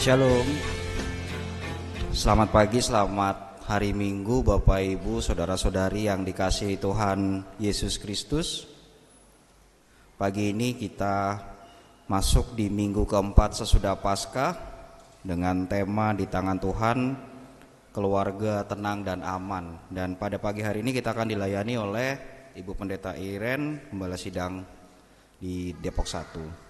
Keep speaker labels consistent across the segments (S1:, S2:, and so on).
S1: Shalom. Selamat pagi, selamat hari Minggu Bapak Ibu, saudara-saudari yang dikasihi Tuhan Yesus Kristus. Pagi ini kita masuk di minggu keempat sesudah Paskah dengan tema di tangan Tuhan, keluarga tenang dan aman. Dan pada pagi hari ini kita akan dilayani oleh Ibu Pendeta Iren, Gembala Sidang di Depok 1.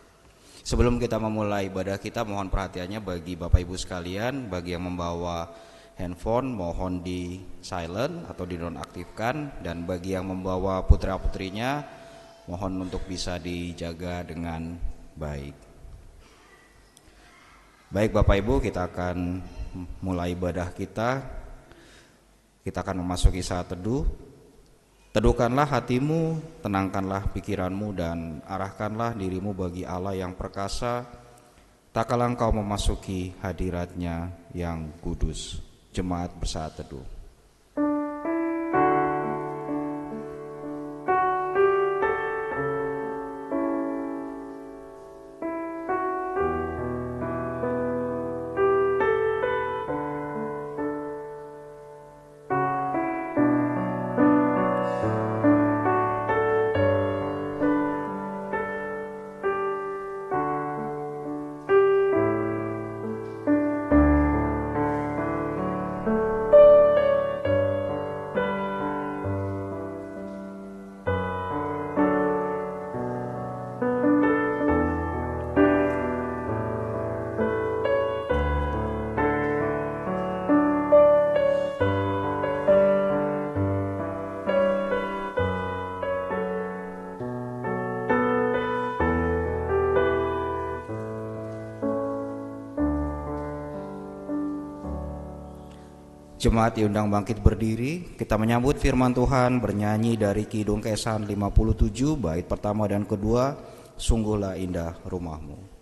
S1: Sebelum kita memulai ibadah kita, mohon perhatiannya bagi Bapak Ibu sekalian, bagi yang membawa handphone mohon di silent atau dinonaktifkan, dan bagi yang membawa putra-putrinya mohon untuk bisa dijaga dengan baik. Baik Bapak Ibu, kita akan mulai ibadah kita. Kita akan memasuki saat teduh. Teduhkanlah hatimu, tenangkanlah pikiranmu, dan arahkanlah dirimu bagi Allah yang perkasa, tak kala engkau memasuki hadirat-Nya yang kudus. Jemaat bersaat teduh. Jemaat diundang bangkit berdiri. Kita menyambut firman Tuhan bernyanyi dari Kidung Kesan 57 bait pertama dan kedua, Sungguhlah Indah Rumahmu.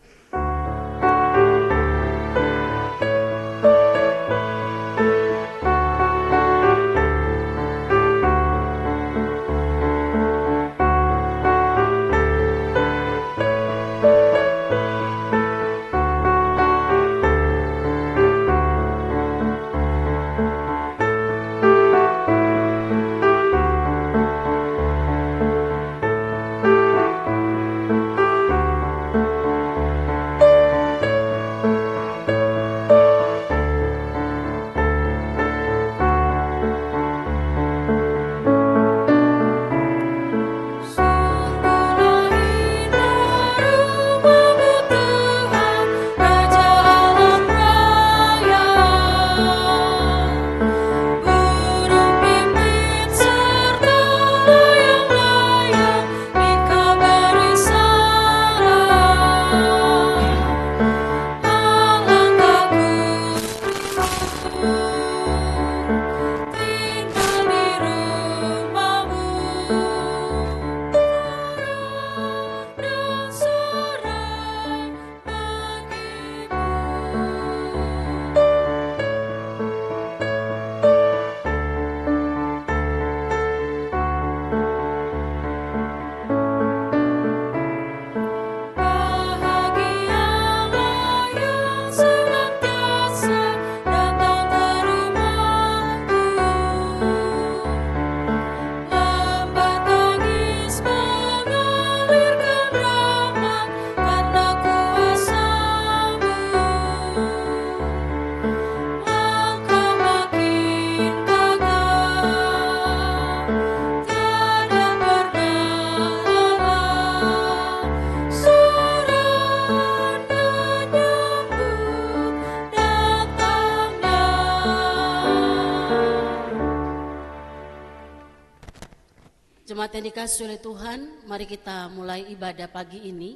S2: Jemaat yang dikasihi oleh Tuhan, mari kita mulai ibadah pagi ini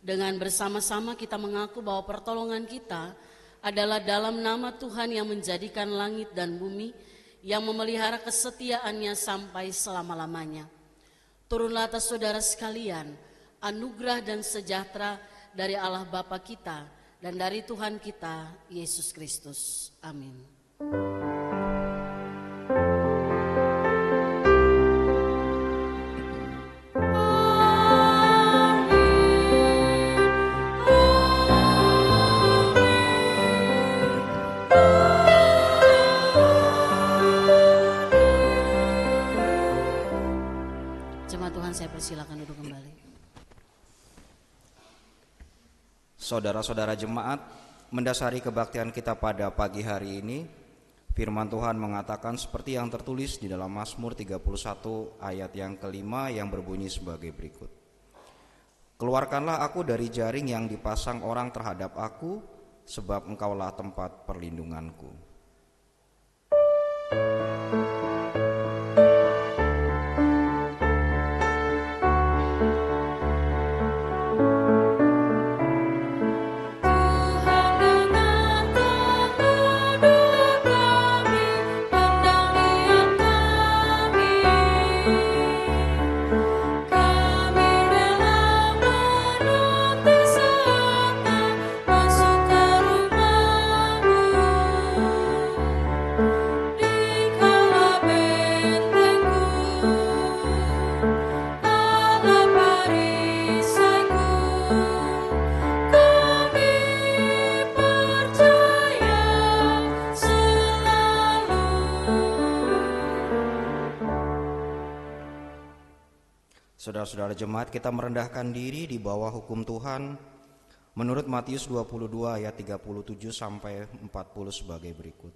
S2: dengan bersama-sama kita mengaku bahwa pertolongan kita adalah dalam nama Tuhan yang menjadikan langit dan bumi, yang memelihara kesetiaannya sampai selama-lamanya. Turunlah atas saudara sekalian anugerah dan sejahtera dari Allah Bapa kita dan dari Tuhan kita Yesus Kristus. Amin. firman Tuhan, saya persilakan duduk kembali.
S1: Saudara-saudara jemaat, mendasari kebaktian kita pada pagi hari ini, firman Tuhan mengatakan seperti yang tertulis di dalam Mazmur 31 ayat yang kelima yang berbunyi sebagai berikut. Keluarkanlah aku dari jaring yang dipasang orang terhadap aku, sebab Engkaulah tempat perlindunganku. Saudara-saudara jemaat, kita merendahkan diri di bawah hukum Tuhan menurut Matius 22 ayat 37 sampai 40 sebagai berikut.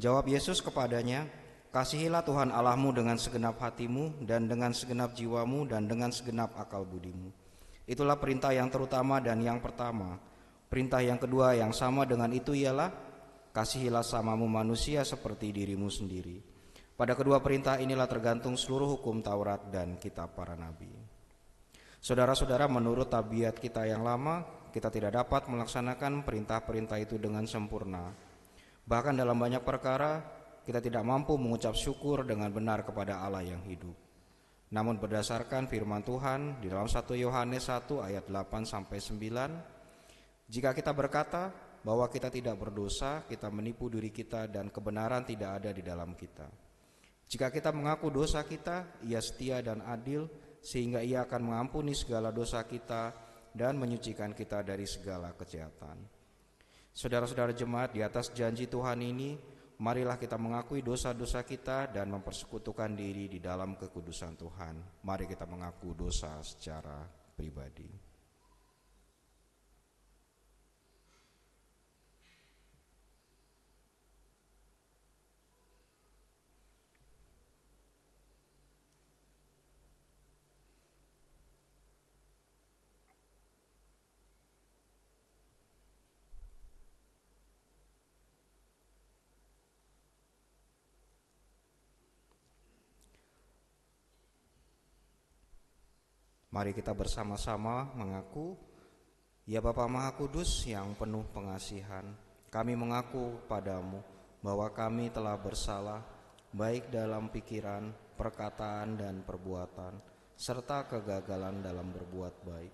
S1: Jawab Yesus kepadanya, "Kasihilah Tuhan Allahmu dengan segenap hatimu dan dengan segenap jiwamu dan dengan segenap akal budimu. Itulah perintah yang terutama dan yang pertama. Perintah yang kedua yang sama dengan itu ialah, kasihilah samamu manusia seperti dirimu sendiri. Pada kedua perintah inilah tergantung seluruh hukum Taurat dan kitab para nabi." Saudara-saudara, menurut tabiat kita yang lama, kita tidak dapat melaksanakan perintah-perintah itu dengan sempurna. Bahkan dalam banyak perkara, kita tidak mampu mengucap syukur dengan benar kepada Allah yang hidup. Namun berdasarkan firman Tuhan di dalam 1 Yohanes 1 ayat 8 sampai 9, jika kita berkata bahwa kita tidak berdosa, kita menipu diri kita dan kebenaran tidak ada di dalam kita. Jika kita mengaku dosa kita, Ia setia dan adil, sehingga Ia akan mengampuni segala dosa kita dan menyucikan kita dari segala kejahatan. Saudara-saudara jemaat, di atas janji Tuhan ini, marilah kita mengakui dosa-dosa kita dan mempersekutukan diri di dalam kekudusan Tuhan. Mari kita mengaku dosa secara pribadi. Mari kita bersama-sama mengaku, "Ya Bapa Maha Kudus yang penuh pengasihan, kami mengaku padamu bahwa kami telah bersalah, baik dalam pikiran, perkataan, dan perbuatan, serta kegagalan dalam berbuat baik.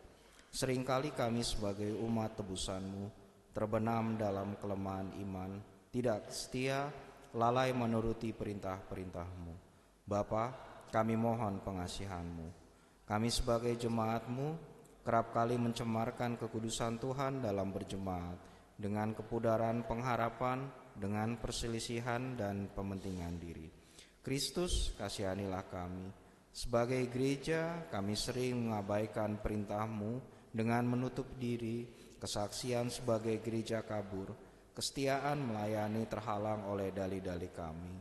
S1: Seringkali kami sebagai umat tebusan-Mu terbenam dalam kelemahan iman, tidak setia, lalai menuruti perintah-perintah-Mu. Bapa, kami mohon pengasihan-Mu. Kami sebagai jemaat-Mu kerap kali mencemarkan kekudusan Tuhan dalam berjemaat dengan kepudaran pengharapan, dengan perselisihan dan pementingan diri. Kristus, kasihanilah kami. Sebagai gereja, kami sering mengabaikan perintah-Mu dengan menutup diri, kesaksian sebagai gereja kabur, kesetiaan melayani terhalang oleh dalih-dalih kami.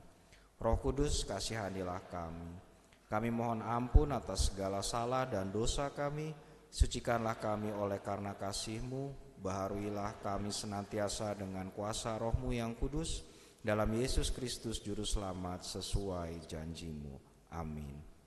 S1: Roh Kudus, kasihanilah kami. Kami mohon ampun atas segala salah dan dosa kami, sucikanlah kami oleh karena kasih-Mu, baharuilah kami senantiasa dengan kuasa Roh-Mu yang kudus, dalam Yesus Kristus Juru Selamat sesuai janji-Mu. Amin.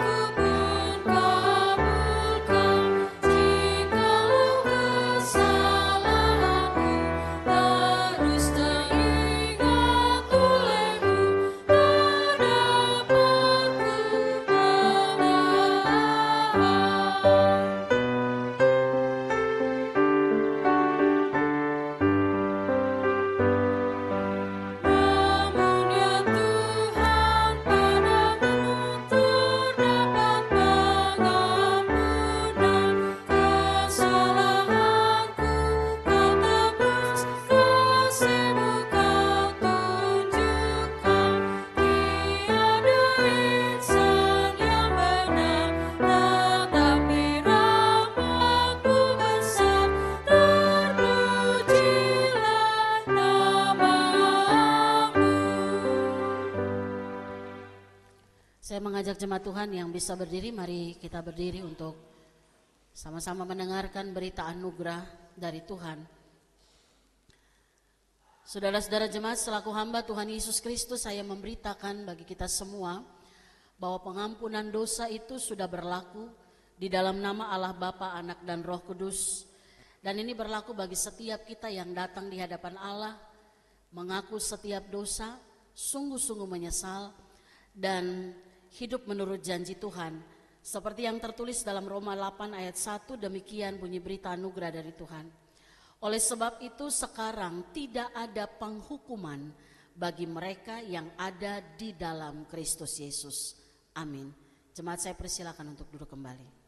S3: Doaku pun kabulkan.
S2: mengajak jemaat Tuhan yang bisa berdiri, mari kita berdiri untuk sama-sama mendengarkan berita anugerah dari Tuhan. Saudara-saudara jemaat, selaku hamba Tuhan Yesus Kristus, saya memberitakan bagi kita semua bahwa pengampunan dosa itu sudah berlaku di dalam nama Allah Bapa, Anak, dan Roh Kudus. Dan ini berlaku bagi setiap kita yang datang di hadapan Allah, mengaku setiap dosa, sungguh-sungguh menyesal, dan hidup menurut janji Tuhan. Seperti yang tertulis dalam Roma 8 ayat 1, demikian bunyi berita anugerah dari Tuhan. Oleh sebab itu sekarang tidak ada penghukuman bagi mereka yang ada di dalam Kristus Yesus. Amin. Jemaat, saya persilakan untuk duduk kembali.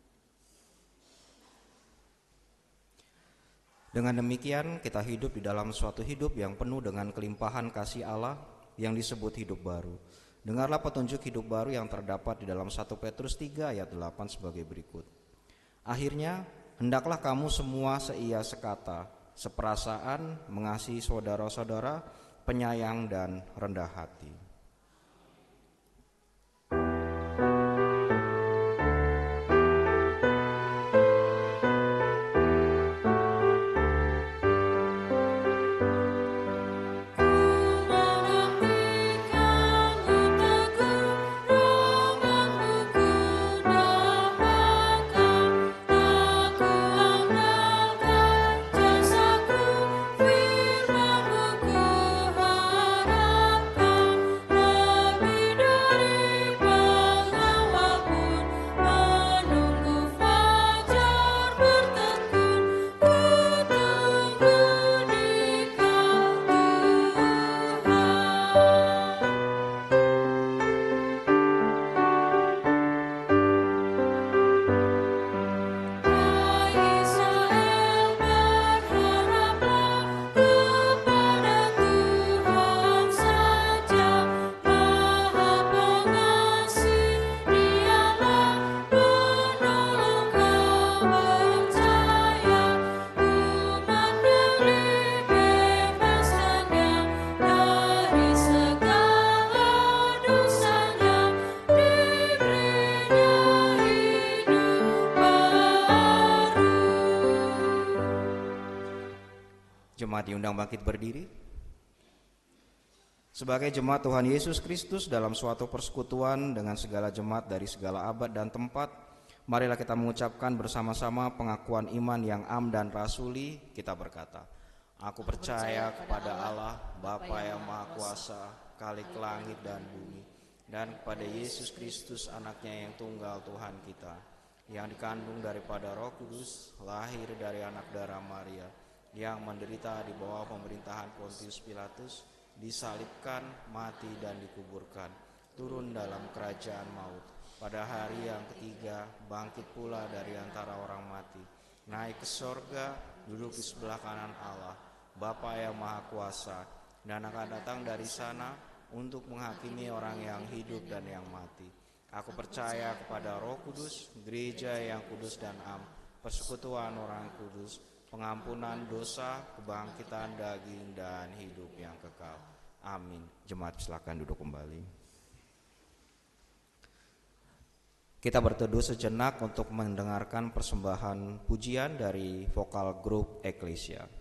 S1: Dengan demikian kita hidup di dalam suatu hidup yang penuh dengan kelimpahan kasih Allah yang disebut hidup baru. Dengarlah petunjuk hidup baru yang terdapat di dalam 1 Petrus 3 ayat 8 sebagai berikut. Akhirnya, hendaklah kamu semua seia sekata, seperasaan, mengasihi saudara-saudara, penyayang dan rendah hati. Jemaat diundang bangkit berdiri. Sebagai jemaat Tuhan Yesus Kristus dalam suatu persekutuan dengan segala jemaat dari segala abad dan tempat, marilah kita mengucapkan bersama-sama pengakuan iman yang am dan rasuli. Kita berkata, Aku percaya kepada Allah, Bapa yang Maha Kuasa, Khalik langit dan bumi, dan kepada Yesus Kristus anaknya yang tunggal Tuhan kita, yang dikandung daripada Roh Kudus, lahir dari anak darah Maria, yang menderita di bawah pemerintahan Pontius Pilatus, disalibkan, mati dan dikuburkan, turun dalam kerajaan maut, pada hari yang ketiga bangkit pula dari antara orang mati, naik ke sorga, duduk di sebelah kanan Allah, Bapa yang Maha Kuasa, dan akan datang dari sana untuk menghakimi orang yang hidup dan yang mati. Aku percaya kepada Roh Kudus, gereja yang kudus dan am, persekutuan orang kudus, pengampunan dosa, kebangkitan daging, dan hidup yang kekal. Amin. Jemaat silakan duduk kembali. Kita berteduh sejenak untuk mendengarkan persembahan pujian dari vokal grup Eklesia.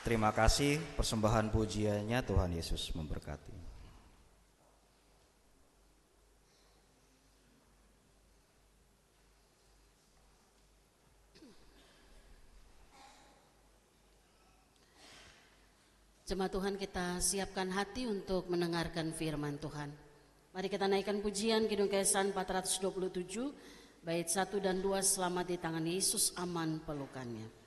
S1: Terima kasih persembahan pujiannya, Tuhan Yesus memberkati.
S2: Jemaat Tuhan, kita siapkan hati untuk mendengarkan firman Tuhan. Mari kita naikkan pujian Kidung Kesan 427, bait 1 dan 2, selamat di tangan Yesus, aman pelukannya.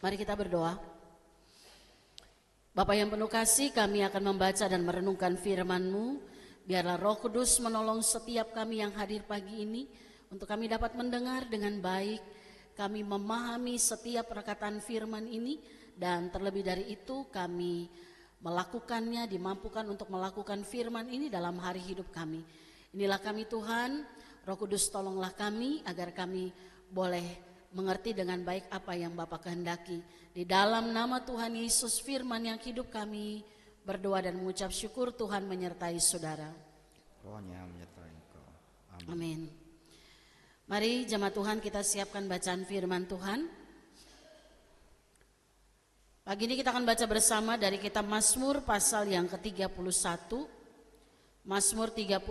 S2: Mari kita berdoa. Bapa yang penuh kasih, kami akan membaca dan merenungkan firman-Mu. Biarlah Roh Kudus menolong setiap kami yang hadir pagi ini, untuk kami dapat mendengar dengan baik, kami memahami setiap perkataan firman ini, dan terlebih dari itu kami melakukannya, dimampukan untuk melakukan firman ini dalam hari hidup kami. Inilah kami Tuhan, Roh Kudus tolonglah kami agar kami boleh mengerti dengan baik apa yang Bapa kehendaki. Di dalam nama Tuhan Yesus firman yang hidup kami berdoa dan mengucap syukur. Tuhan menyertai saudara.
S1: Rohnya menyertai engkau. Amin.
S2: Amin. Mari jemaat Tuhan, kita siapkan bacaan firman Tuhan. Pagi ini kita akan baca bersama dari kitab Mazmur pasal yang ke-31. Mazmur 31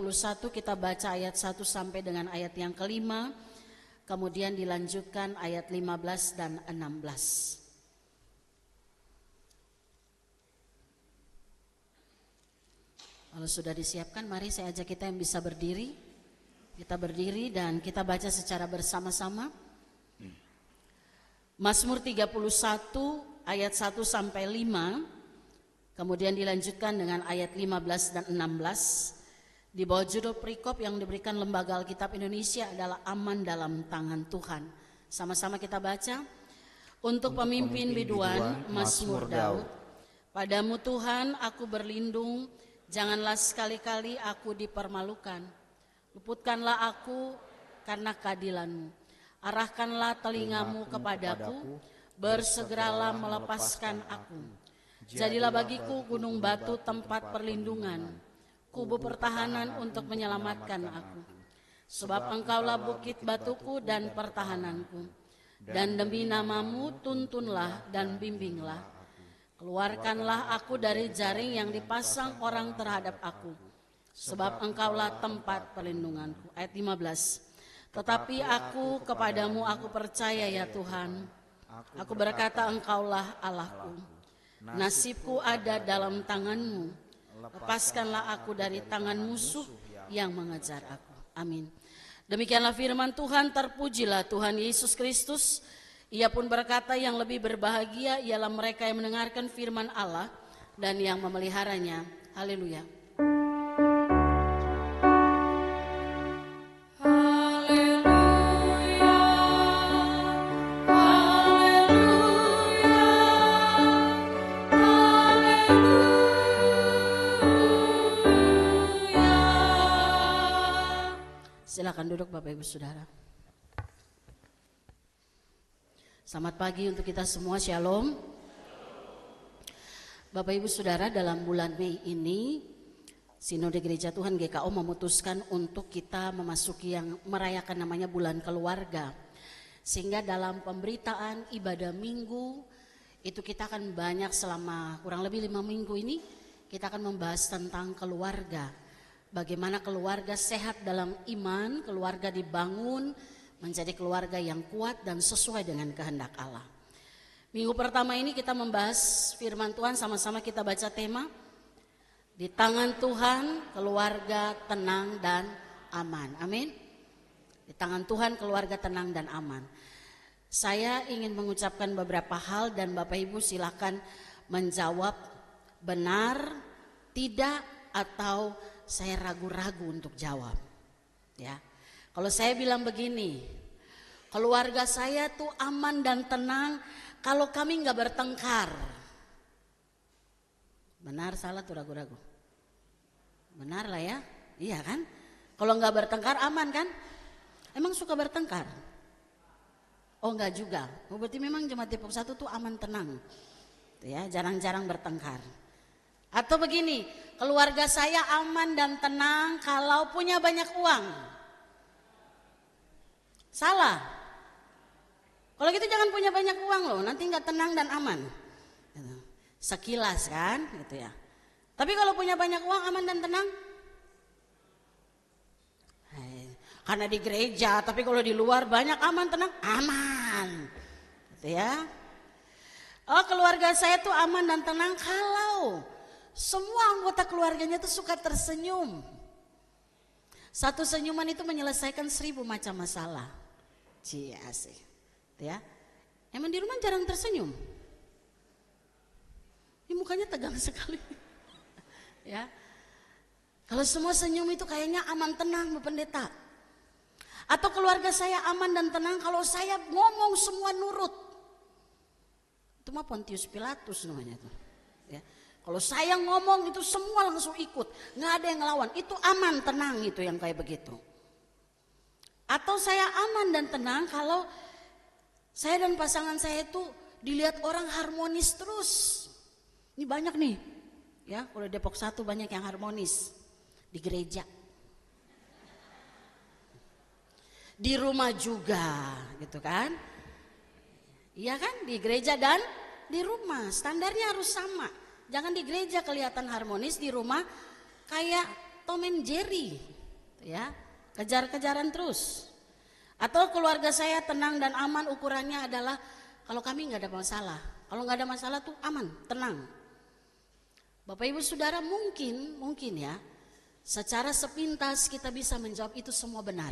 S2: kita baca ayat 1 sampai dengan ayat yang ke-5. Kemudian dilanjutkan ayat 15 dan 16. Kalau sudah disiapkan, mari saya ajak kita yang bisa berdiri. Kita berdiri dan kita baca secara bersama-sama. Mazmur 31 ayat 1 sampai 5. Kemudian dilanjutkan dengan ayat 15 dan 16. Di bawah judul perikop yang diberikan Lembaga Alkitab Indonesia adalah Aman dalam Tangan Tuhan. Sama-sama kita baca. Untuk pemimpin biduan, Mazmur Daud. Padamu Tuhan aku berlindung, janganlah sekali-kali aku dipermalukan. Luputkanlah aku karena keadilan-Mu. Arahkanlah telingamu kepadaku, bersegeralah melepaskan aku. Jadilah bagiku gunung batu tempat perlindungan, kubu pertahanan untuk menyelamatkan aku. Sebab engkaulah bukit batuku dan pertahananku. Dan demi namamu tuntunlah dan bimbinglah. Keluarkanlah aku dari jaring yang dipasang orang terhadap aku. Sebab engkaulah tempat perlindunganku. Ayat 15. Tetapi aku kepadamu aku percaya ya Tuhan. Aku berkata engkaulah Allahku. Nasibku ada dalam tangan-Mu. Lepaskanlah aku dari tangan musuh yang mengejar aku. Amin. Demikianlah firman Tuhan, terpujilah Tuhan Yesus Kristus. Ia pun berkata, yang lebih berbahagia ialah mereka yang mendengarkan firman Allah dan yang memeliharanya. Haleluya. Silakan duduk Bapak Ibu Saudara. Selamat pagi untuk kita semua, Shalom. Bapak Ibu Saudara, dalam bulan Mei ini Sinode Gereja Tuhan GKO memutuskan untuk kita memasuki yang merayakan namanya bulan keluarga. Sehingga dalam pemberitaan ibadah minggu itu kita akan banyak selama kurang lebih 5 minggu ini kita akan membahas tentang keluarga. Bagaimana keluarga sehat dalam iman, keluarga dibangun menjadi keluarga yang kuat dan sesuai dengan kehendak Allah. Minggu pertama ini kita membahas firman Tuhan, sama-sama kita baca tema, di tangan Tuhan keluarga tenang dan aman. Amin. Di tangan Tuhan keluarga tenang dan aman. Saya ingin mengucapkan beberapa hal dan Bapak Ibu silakan menjawab benar, tidak, atau saya ragu-ragu untuk jawab. Ya, kalau saya bilang begini, keluarga saya tuh aman dan tenang kalau kami nggak bertengkar. Benar, salah tuh ragu-ragu. Benar lah ya, iya kan? Kalau nggak bertengkar aman kan? Emang suka bertengkar? Oh nggak juga. Oh, berarti memang jemaat Depok 1 tuh aman tenang. Ya, jarang-jarang bertengkar. Atau begini, keluarga saya aman dan tenang kalau punya banyak uang. Salah. Kalau gitu jangan punya banyak uang loh, nanti nggak tenang dan aman. Sekilas kan, gitu ya. Tapi kalau punya banyak uang aman dan tenang? Karena di gereja, tapi kalau di luar banyak aman tenang, aman. Gitu ya. Oh, keluarga saya tuh aman dan tenang kalau semua anggota keluarganya tuh suka tersenyum. Satu senyuman itu menyelesaikan 1000 macam masalah. Cie asik. Ya. Emang di rumah jarang tersenyum? Ini mukanya tegang sekali. Ya. Kalau semua senyum itu kayaknya aman tenang, Bu Pendeta. Atau keluarga saya aman dan tenang kalau saya ngomong semua nurut. Itu mah Pontius Pilatus namanya tuh. Ya. Kalau saya ngomong itu semua langsung ikut, nggak ada yang ngelawan. Itu aman, tenang itu yang kayak begitu. Atau saya aman dan tenang kalau saya dan pasangan saya itu dilihat orang harmonis terus. Ini banyak nih, ya kalau Depok 1 banyak yang harmonis di gereja, di rumah juga, gitu kan? Iya kan, di gereja dan di rumah standarnya harus sama. Jangan di gereja kelihatan harmonis, di rumah kayak Tom and Jerry, ya, kejar-kejaran terus. Atau keluarga saya tenang dan aman ukurannya adalah kalau kami nggak ada masalah. Kalau nggak ada masalah tuh aman, tenang. Bapak Ibu Saudara mungkin ya, secara sepintas kita bisa menjawab itu semua benar,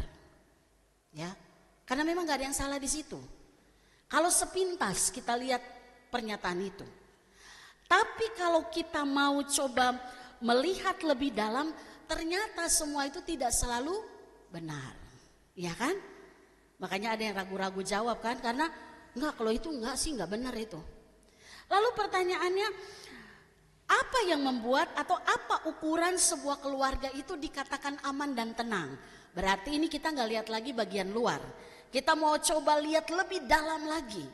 S2: ya, karena memang nggak ada yang salah di situ. Kalau sepintas kita lihat pernyataan itu. Tapi kalau kita mau coba melihat lebih dalam, ternyata semua itu tidak selalu benar, ya kan? Makanya ada yang ragu-ragu jawab kan, karena enggak, kalau itu enggak sih, enggak benar itu. Lalu pertanyaannya, apa yang membuat atau apa ukuran sebuah keluarga itu dikatakan aman dan tenang? Berarti ini kita enggak lihat lagi bagian luar, kita mau coba lihat lebih dalam lagi.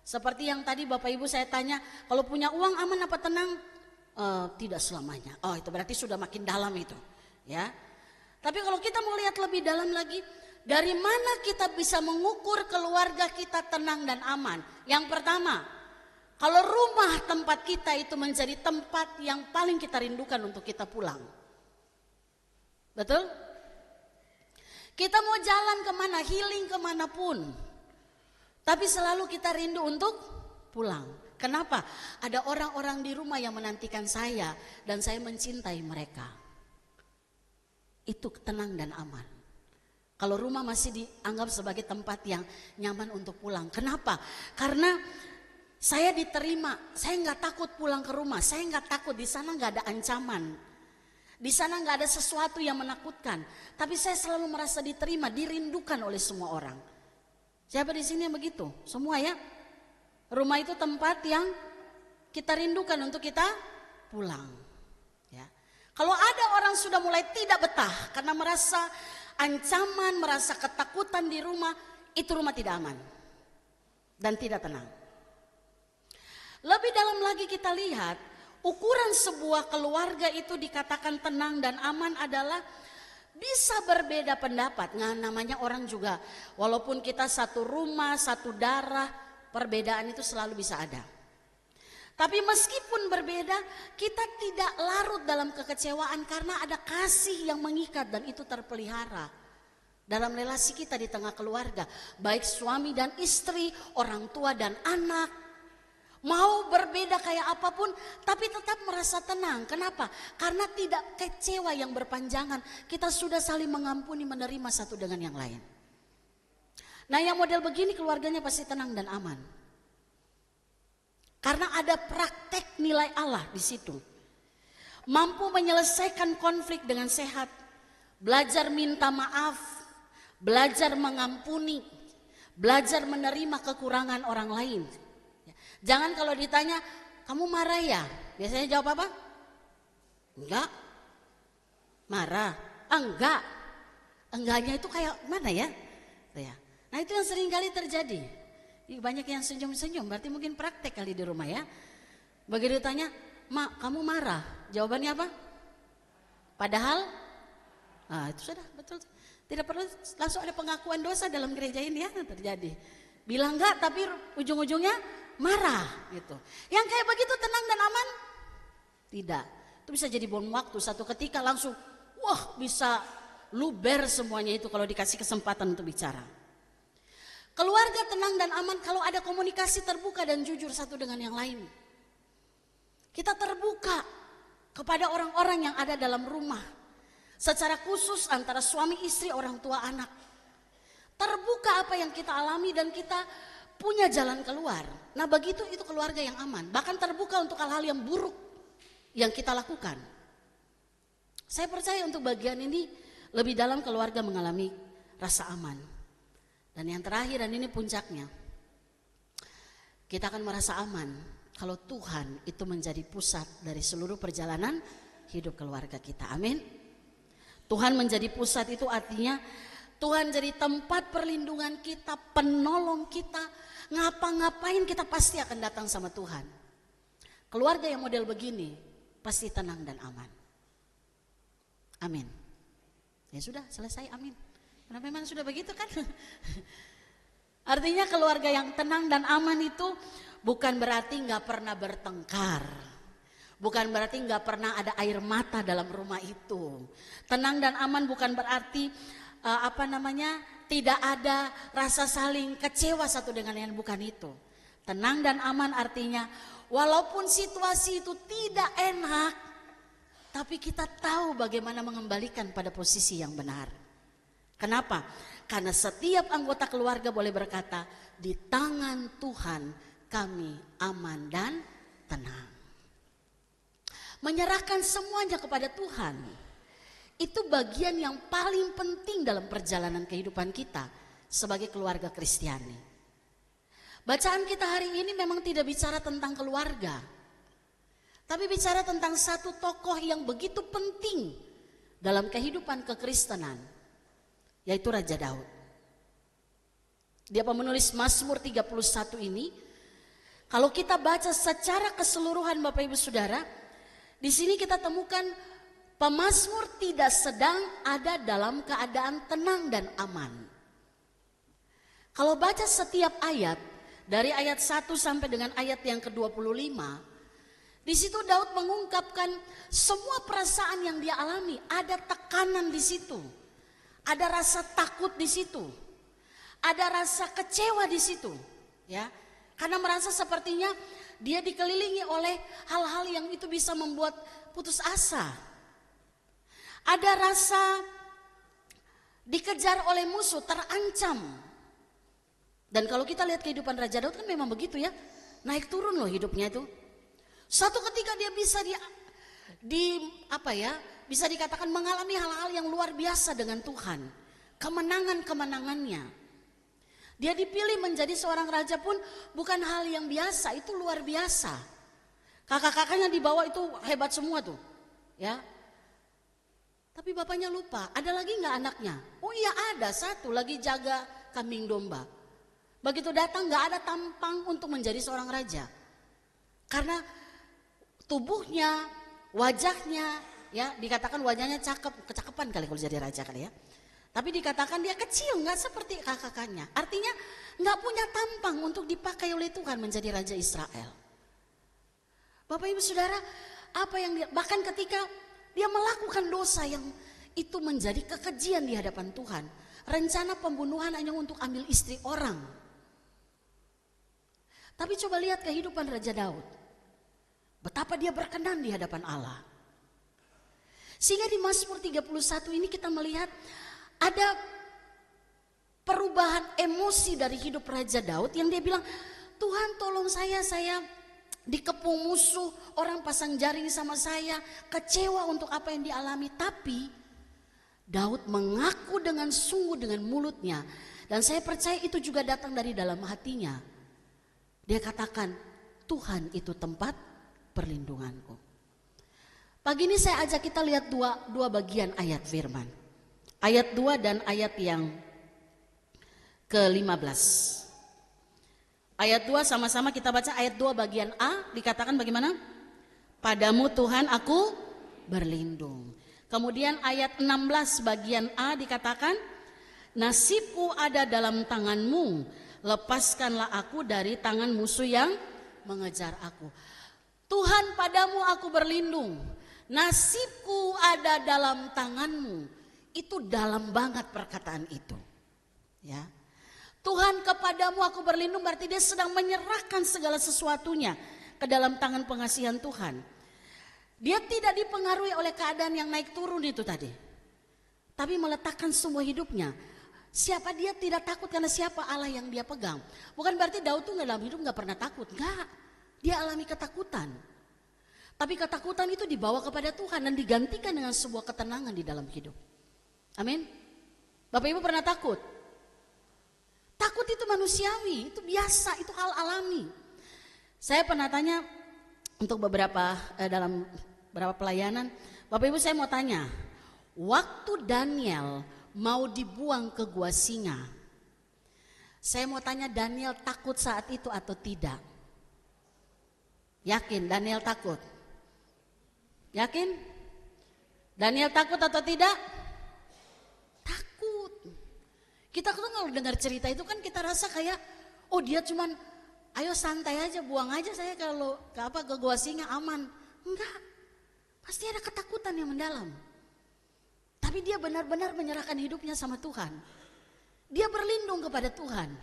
S2: Seperti yang tadi Bapak Ibu saya tanya, kalau punya uang aman apa tenang? Tidak selamanya. Oh, itu berarti sudah makin dalam itu, ya. Tapi kalau kita mau lihat lebih dalam lagi, dari mana kita bisa mengukur keluarga kita tenang dan aman? Yang pertama, kalau rumah tempat kita itu menjadi tempat yang paling kita rindukan untuk kita pulang. Betul? Kita mau jalan kemana, healing kemanapun, tapi selalu kita rindu untuk pulang. Kenapa? Ada orang-orang di rumah yang menantikan saya dan saya mencintai mereka. Itu tenang dan aman. Kalau rumah masih dianggap sebagai tempat yang nyaman untuk pulang. Kenapa? Karena saya diterima, saya nggak takut pulang ke rumah, saya nggak takut, di sana nggak ada ancaman. Di sana nggak ada sesuatu yang menakutkan. Tapi saya selalu merasa diterima, dirindukan oleh semua orang. Siapa di sini yang begitu? Semua ya? Rumah itu tempat yang kita rindukan untuk kita pulang. Ya. Kalau ada orang sudah mulai tidak betah karena merasa ancaman, merasa ketakutan di rumah, itu rumah tidak aman dan tidak tenang. Lebih dalam lagi kita lihat, ukuran sebuah keluarga itu dikatakan tenang dan aman adalah bisa berbeda pendapat. Nah, namanya orang juga, walaupun kita satu rumah, satu darah, perbedaan itu selalu bisa ada. Tapi meskipun berbeda, kita tidak larut dalam kekecewaan karena ada kasih yang mengikat dan itu terpelihara dalam relasi kita di tengah keluarga. Baik suami dan istri, orang tua dan anak. Mau berbeda kayak apapun, tapi tetap merasa tenang. Kenapa? Karena tidak kecewa yang berpanjangan. Kita sudah saling mengampuni, menerima satu dengan yang lain. Nah, yang model begini keluarganya pasti tenang dan aman. Karena ada praktek nilai Allah di situ. Mampu menyelesaikan konflik dengan sehat. Belajar minta maaf. Belajar mengampuni. Belajar menerima kekurangan orang lain. Jangan kalau ditanya, kamu marah ya? Biasanya jawab apa? Enggak. Marah? Enggak. Enggaknya itu kayak mana ya? Nah, itu yang sering kali terjadi. Banyak yang senyum-senyum, berarti mungkin praktek kali di rumah ya. Begitu ditanya, "Mak, kamu marah?" Jawabannya apa? Padahal, itu sudah betul. Tidak perlu langsung ada pengakuan dosa dalam gereja ini ya, terjadi. Bilang enggak, tapi ujung-ujungnya marah gitu. Yang kayak begitu tenang dan aman? Tidak. Itu bisa jadi bom waktu, satu ketika langsung, bisa luber semuanya itu kalau dikasih kesempatan untuk bicara. Keluarga tenang dan aman kalau ada komunikasi terbuka dan jujur satu dengan yang lain. Kita terbuka kepada orang-orang yang ada dalam rumah. Secara khusus antara suami istri, orang tua anak. Terbuka apa yang kita alami dan kita punya jalan keluar. Nah, begitu itu keluarga yang aman. Bahkan terbuka untuk hal-hal yang buruk yang kita lakukan. Saya percaya untuk bagian ini lebih dalam keluarga mengalami rasa aman. Dan yang terakhir, dan ini puncaknya, kita akan merasa aman kalau Tuhan itu menjadi pusat dari seluruh perjalanan hidup keluarga kita. Amin. Tuhan menjadi pusat itu artinya Tuhan jadi tempat perlindungan kita, penolong kita. Ngapa-ngapain kita pasti akan datang sama Tuhan. Keluarga yang model begini pasti tenang dan aman. Amin. Ya sudah, selesai, amin. Karena memang sudah begitu kan. Artinya keluarga yang tenang dan aman itu bukan berarti gak pernah bertengkar. Bukan berarti gak pernah ada air mata dalam rumah itu. Tenang dan aman bukan berarti tidak ada rasa saling kecewa satu dengan yang bukan itu. Tenang dan aman artinya walaupun situasi itu tidak enak, tapi kita tahu bagaimana mengembalikan pada posisi yang benar. Kenapa? Karena setiap anggota keluarga boleh berkata, di tangan Tuhan kami aman dan tenang. Menyerahkan semuanya kepada Tuhan. Itu bagian yang paling penting dalam perjalanan kehidupan kita sebagai keluarga Kristiani. Bacaan kita hari ini memang tidak bicara tentang keluarga. Tapi bicara tentang satu tokoh yang begitu penting dalam kehidupan kekristenan. Yaitu Raja Daud. Dia penulis Mazmur 31 ini. Kalau kita baca secara keseluruhan Bapak Ibu Saudara, di sini kita temukan pemazmur tidak sedang ada dalam keadaan tenang dan aman. Kalau baca setiap ayat, dari ayat 1 sampai dengan ayat yang ke-25, di situ Daud mengungkapkan semua perasaan yang dia alami, ada tekanan di situ. Ada rasa takut di situ. Ada rasa kecewa di situ, ya. Karena merasa sepertinya dia dikelilingi oleh hal-hal yang itu bisa membuat putus asa. Ada rasa dikejar oleh musuh, terancam. Dan kalau kita lihat kehidupan Raja Daud kan memang begitu ya, naik turun loh hidupnya itu. Suatu ketika dia bisa bisa dikatakan mengalami hal-hal yang luar biasa dengan Tuhan. Kemenangan-kemenangannya. Dia dipilih menjadi seorang raja pun bukan hal yang biasa, itu luar biasa. Kakak-kakaknya di bawah itu hebat semua tuh, ya. Tapi bapaknya lupa, ada lagi nggak anaknya? Oh iya ada, satu lagi jaga kambing domba. Begitu datang nggak ada tampang untuk menjadi seorang raja. Karena tubuhnya, wajahnya, ya dikatakan wajahnya kecakepan kali kalau jadi raja kali ya. Tapi dikatakan dia kecil, nggak seperti kakak-kakaknya. Artinya nggak punya tampang untuk dipakai oleh Tuhan menjadi raja Israel. Bapak Ibu Saudara, bahkan ketika dia melakukan dosa yang itu menjadi kekejian di hadapan Tuhan. Rencana pembunuhan hanya untuk ambil istri orang. Tapi coba lihat kehidupan Raja Daud. Betapa dia berkenan di hadapan Allah. Sehingga di Mazmur 31 ini kita melihat ada perubahan emosi dari hidup Raja Daud yang dia bilang, Tuhan tolong saya dikepung musuh, orang pasang jaring sama saya, kecewa untuk apa yang dialami. Tapi Daud mengaku dengan sungguh dengan mulutnya, dan saya percaya itu juga datang dari dalam hatinya. Dia katakan, Tuhan itu tempat perlindunganku. Pagi ini saya ajak kita lihat dua bagian ayat firman. Ayat 2 dan ayat yang ke-15. Ayat 2 sama-sama kita baca. Ayat 2 bagian A dikatakan bagaimana? Padamu Tuhan aku berlindung. Kemudian ayat 16 bagian A dikatakan, nasibku ada dalam tanganmu, lepaskanlah aku dari tangan musuh yang mengejar aku. Tuhan, padamu aku berlindung, nasibku ada dalam tanganmu. Itu dalam banget perkataan itu, ya. Tuhan, kepadamu aku berlindung berarti dia sedang menyerahkan segala sesuatunya ke dalam tangan pengasihan Tuhan. Dia tidak dipengaruhi oleh keadaan yang naik turun itu tadi, tapi meletakkan semua hidupnya. Siapa dia tidak takut karena siapa Allah yang dia pegang. Bukan berarti Daud tuh dalam hidup gak pernah takut, enggak. Dia alami ketakutan. Tapi ketakutan itu dibawa kepada Tuhan dan digantikan dengan sebuah ketenangan di dalam hidup. Amin. Bapak Ibu pernah takut? Takut itu manusiawi, itu biasa, itu hal alami. Saya pernah tanya untuk dalam beberapa pelayanan, Bapak Ibu saya mau tanya, waktu Daniel mau dibuang ke gua singa, saya mau tanya Daniel takut saat itu atau tidak? Yakin Daniel takut? Yakin? Daniel takut atau tidak? Takut. Kita kan kalau dengar cerita itu kan kita rasa kayak, oh dia cuman ayo santai aja, buang aja saya kalau ke gua singa aman. Enggak. Pasti ada ketakutan yang mendalam. Tapi dia benar-benar menyerahkan hidupnya sama Tuhan. Dia berlindung kepada Tuhan.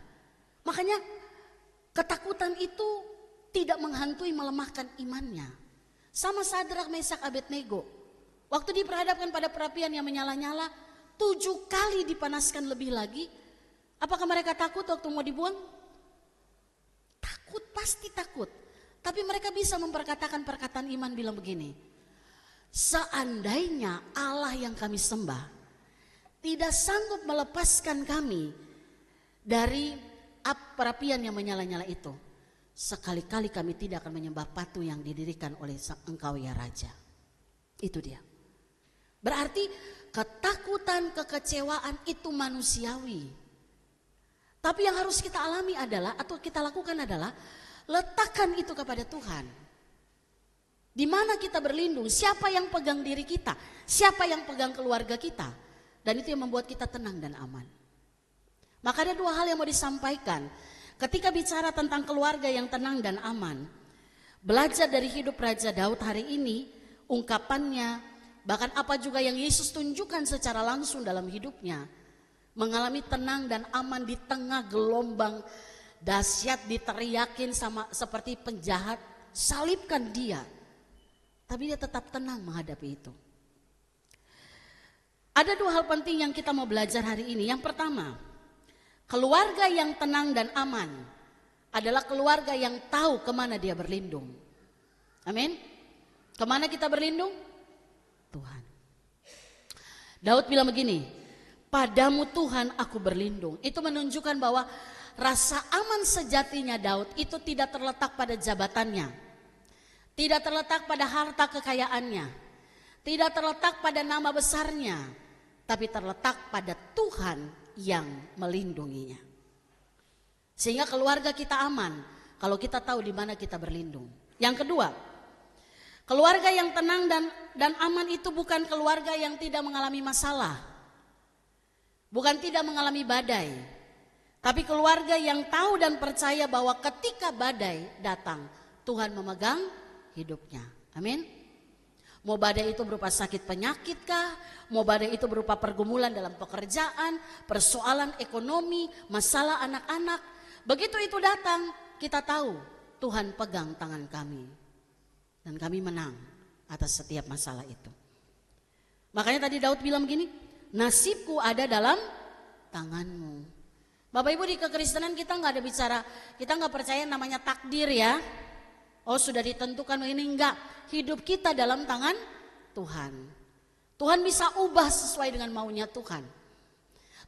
S2: Makanya ketakutan itu tidak menghantui, melemahkan imannya. Sama Sadrak, Mesak, Abednego. Waktu diperhadapkan pada perapian yang menyala-nyala, 7 kali dipanaskan lebih lagi. Apakah mereka takut waktu mau dibuang? Takut, pasti takut. Tapi mereka bisa memperkatakan perkataan iman bilang begini, seandainya Allah yang kami sembah tidak sanggup melepaskan kami dari perapian yang menyala-nyala itu, sekali-kali kami tidak akan menyembah patung yang didirikan oleh Engkau ya Raja. Itu dia. Berarti ketakutan, kekecewaan itu manusiawi. Tapi yang harus kita alami adalah, atau kita lakukan adalah, letakkan itu kepada Tuhan. Di mana kita berlindung, siapa yang pegang diri kita, siapa yang pegang keluarga kita. Dan itu yang membuat kita tenang dan aman. Maka ada 2 hal yang mau disampaikan. Ketika bicara tentang keluarga yang tenang dan aman, belajar dari hidup Raja Daud hari ini, ungkapannya, bahkan apa juga yang Yesus tunjukkan secara langsung dalam hidupnya, mengalami tenang dan aman di tengah gelombang dahsyat, diteriakin sama seperti penjahat, salibkan dia. Tapi dia tetap tenang menghadapi itu. Ada dua hal penting yang kita mau belajar hari ini. Yang pertama, keluarga yang tenang dan aman adalah keluarga yang tahu kemana dia berlindung. Amin. Kemana kita berlindung? Tuhan. Daud bilang begini, padamu Tuhan aku berlindung. Itu menunjukkan bahwa rasa aman sejatinya Daud itu tidak terletak pada jabatannya, tidak terletak pada harta kekayaannya, tidak terletak pada nama besarnya, tapi terletak pada Tuhan yang melindunginya. Sehingga keluarga kita aman kalau kita tahu di mana kita berlindung. Yang kedua, keluarga yang tenang dan aman itu bukan keluarga yang tidak mengalami masalah, bukan tidak mengalami badai, tapi keluarga yang tahu dan percaya bahwa ketika badai datang, Tuhan memegang hidupnya. Amin. Mau badai itu berupa sakit penyakit kah? Mau badai itu berupa pergumulan dalam pekerjaan, persoalan ekonomi, masalah anak-anak. Begitu itu datang, kita tahu Tuhan pegang tangan kami. Dan kami menang atas setiap masalah itu. Makanya tadi Daud bilang begini, nasibku ada dalam tanganmu. Bapak Ibu, di kekristenan kita nggak ada bicara, kita nggak percaya namanya takdir ya. Oh sudah ditentukan ini, enggak. Hidup kita dalam tangan Tuhan. Tuhan bisa ubah sesuai dengan maunya Tuhan.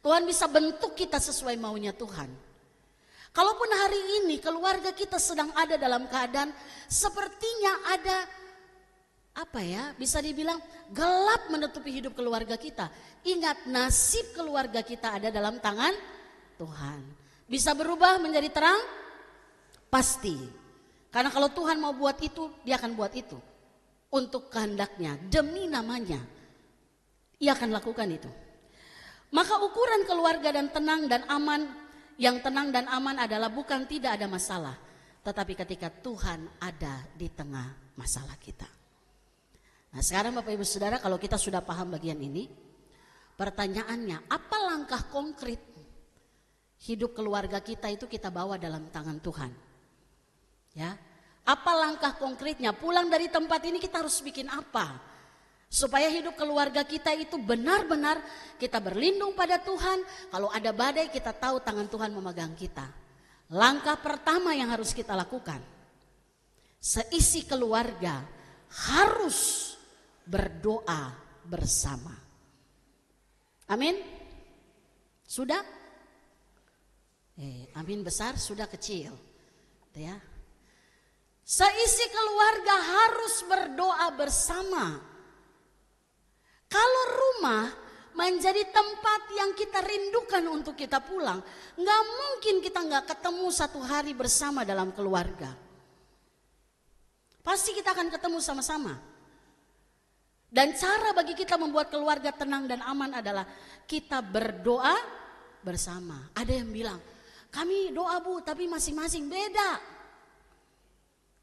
S2: Tuhan bisa bentuk kita sesuai maunya Tuhan. Kalaupun hari ini keluarga kita sedang ada dalam keadaan sepertinya ada bisa dibilang gelap menutupi hidup keluarga kita. Ingat, nasib keluarga kita ada dalam tangan Tuhan. Bisa berubah menjadi terang? Pasti. Karena kalau Tuhan mau buat itu, dia akan buat itu. Untuk kehendaknya, demi namanya. Ia akan lakukan itu. Maka ukuran keluarga dan tenang dan aman, yang tenang dan aman adalah bukan tidak ada masalah, tetapi ketika Tuhan ada di tengah masalah kita. Nah sekarang Bapak Ibu Saudara, kalau kita sudah paham bagian ini, pertanyaannya, apa langkah konkret hidup keluarga kita itu kita bawa dalam tangan Tuhan? Ya, apa langkah konkretnya? Pulang dari tempat ini kita harus bikin apa? Supaya hidup keluarga kita itu benar-benar kita berlindung pada Tuhan. Kalau ada badai kita tahu tangan Tuhan memegang kita. Langkah pertama yang harus kita lakukan, seisi keluarga harus berdoa bersama. Amin? Sudah? Amin besar, sudah kecil. Ya. Seisi keluarga harus berdoa bersama. Kalau rumah menjadi tempat yang kita rindukan untuk kita pulang, nggak mungkin kita nggak ketemu satu hari bersama dalam keluarga. Pasti kita akan ketemu sama-sama. Dan cara bagi kita membuat keluarga tenang dan aman adalah kita berdoa bersama. Ada yang bilang, kami doa Bu, tapi masing-masing beda.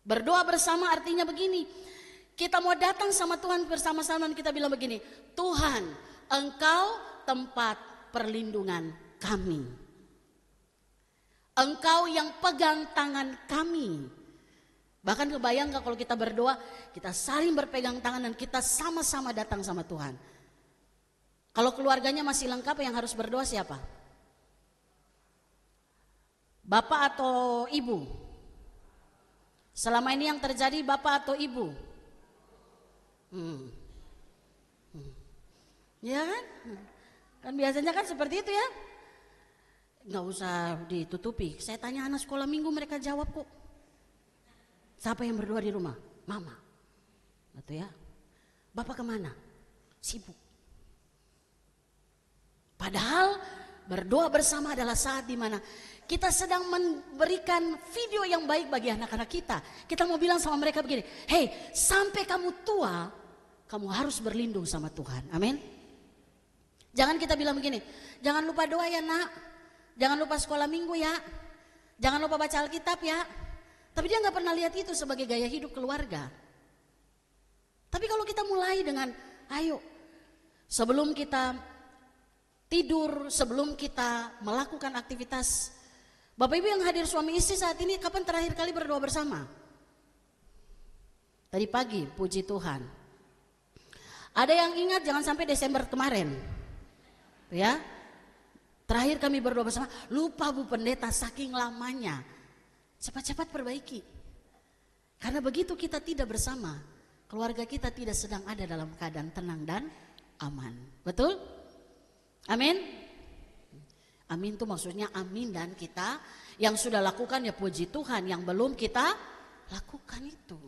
S2: Berdoa bersama artinya begini, kita mau datang sama Tuhan bersama-sama dan kita bilang begini, Tuhan, Engkau tempat perlindungan kami. Engkau yang pegang tangan kami. Bahkan kebayang gak kalau kita berdoa, kita saling berpegang tangan dan kita sama-sama datang sama Tuhan. Kalau keluarganya masih lengkap, yang harus berdoa siapa? Bapak atau ibu? Selama ini yang terjadi bapak atau ibu? Ya kan? Kan biasanya kan seperti itu ya. Nggak usah ditutupi. Saya tanya anak sekolah minggu, mereka jawab kok. Siapa yang berdoa di rumah? Mama. Gitu ya. Bapak kemana? Sibuk. Padahal berdoa bersama adalah saat dimana kita sedang memberikan video yang baik bagi anak-anak kita. Kita mau bilang sama mereka begini, hey, sampai kamu tua, kamu harus berlindung sama Tuhan. Amin. Jangan kita bilang begini, jangan lupa doa ya nak, jangan lupa sekolah minggu ya, jangan lupa baca Alkitab ya. Tapi dia gak pernah lihat itu sebagai gaya hidup keluarga. Tapi kalau kita mulai dengan, ayo, sebelum kita tidur, sebelum kita melakukan aktivitas, Bapak Ibu yang hadir suami istri saat ini, kapan terakhir kali berdoa bersama? Tadi pagi, puji Tuhan. Ada yang ingat jangan sampai Desember kemarin. Ya. Terakhir kami berdoa bersama, lupa Bu Pendeta saking lamanya. Cepat-cepat perbaiki. Karena begitu kita tidak bersama, keluarga kita tidak sedang ada dalam keadaan tenang dan aman. Betul? Amin? Amin itu maksudnya amin, dan kita yang sudah lakukan ya puji Tuhan, yang belum kita lakukan itu.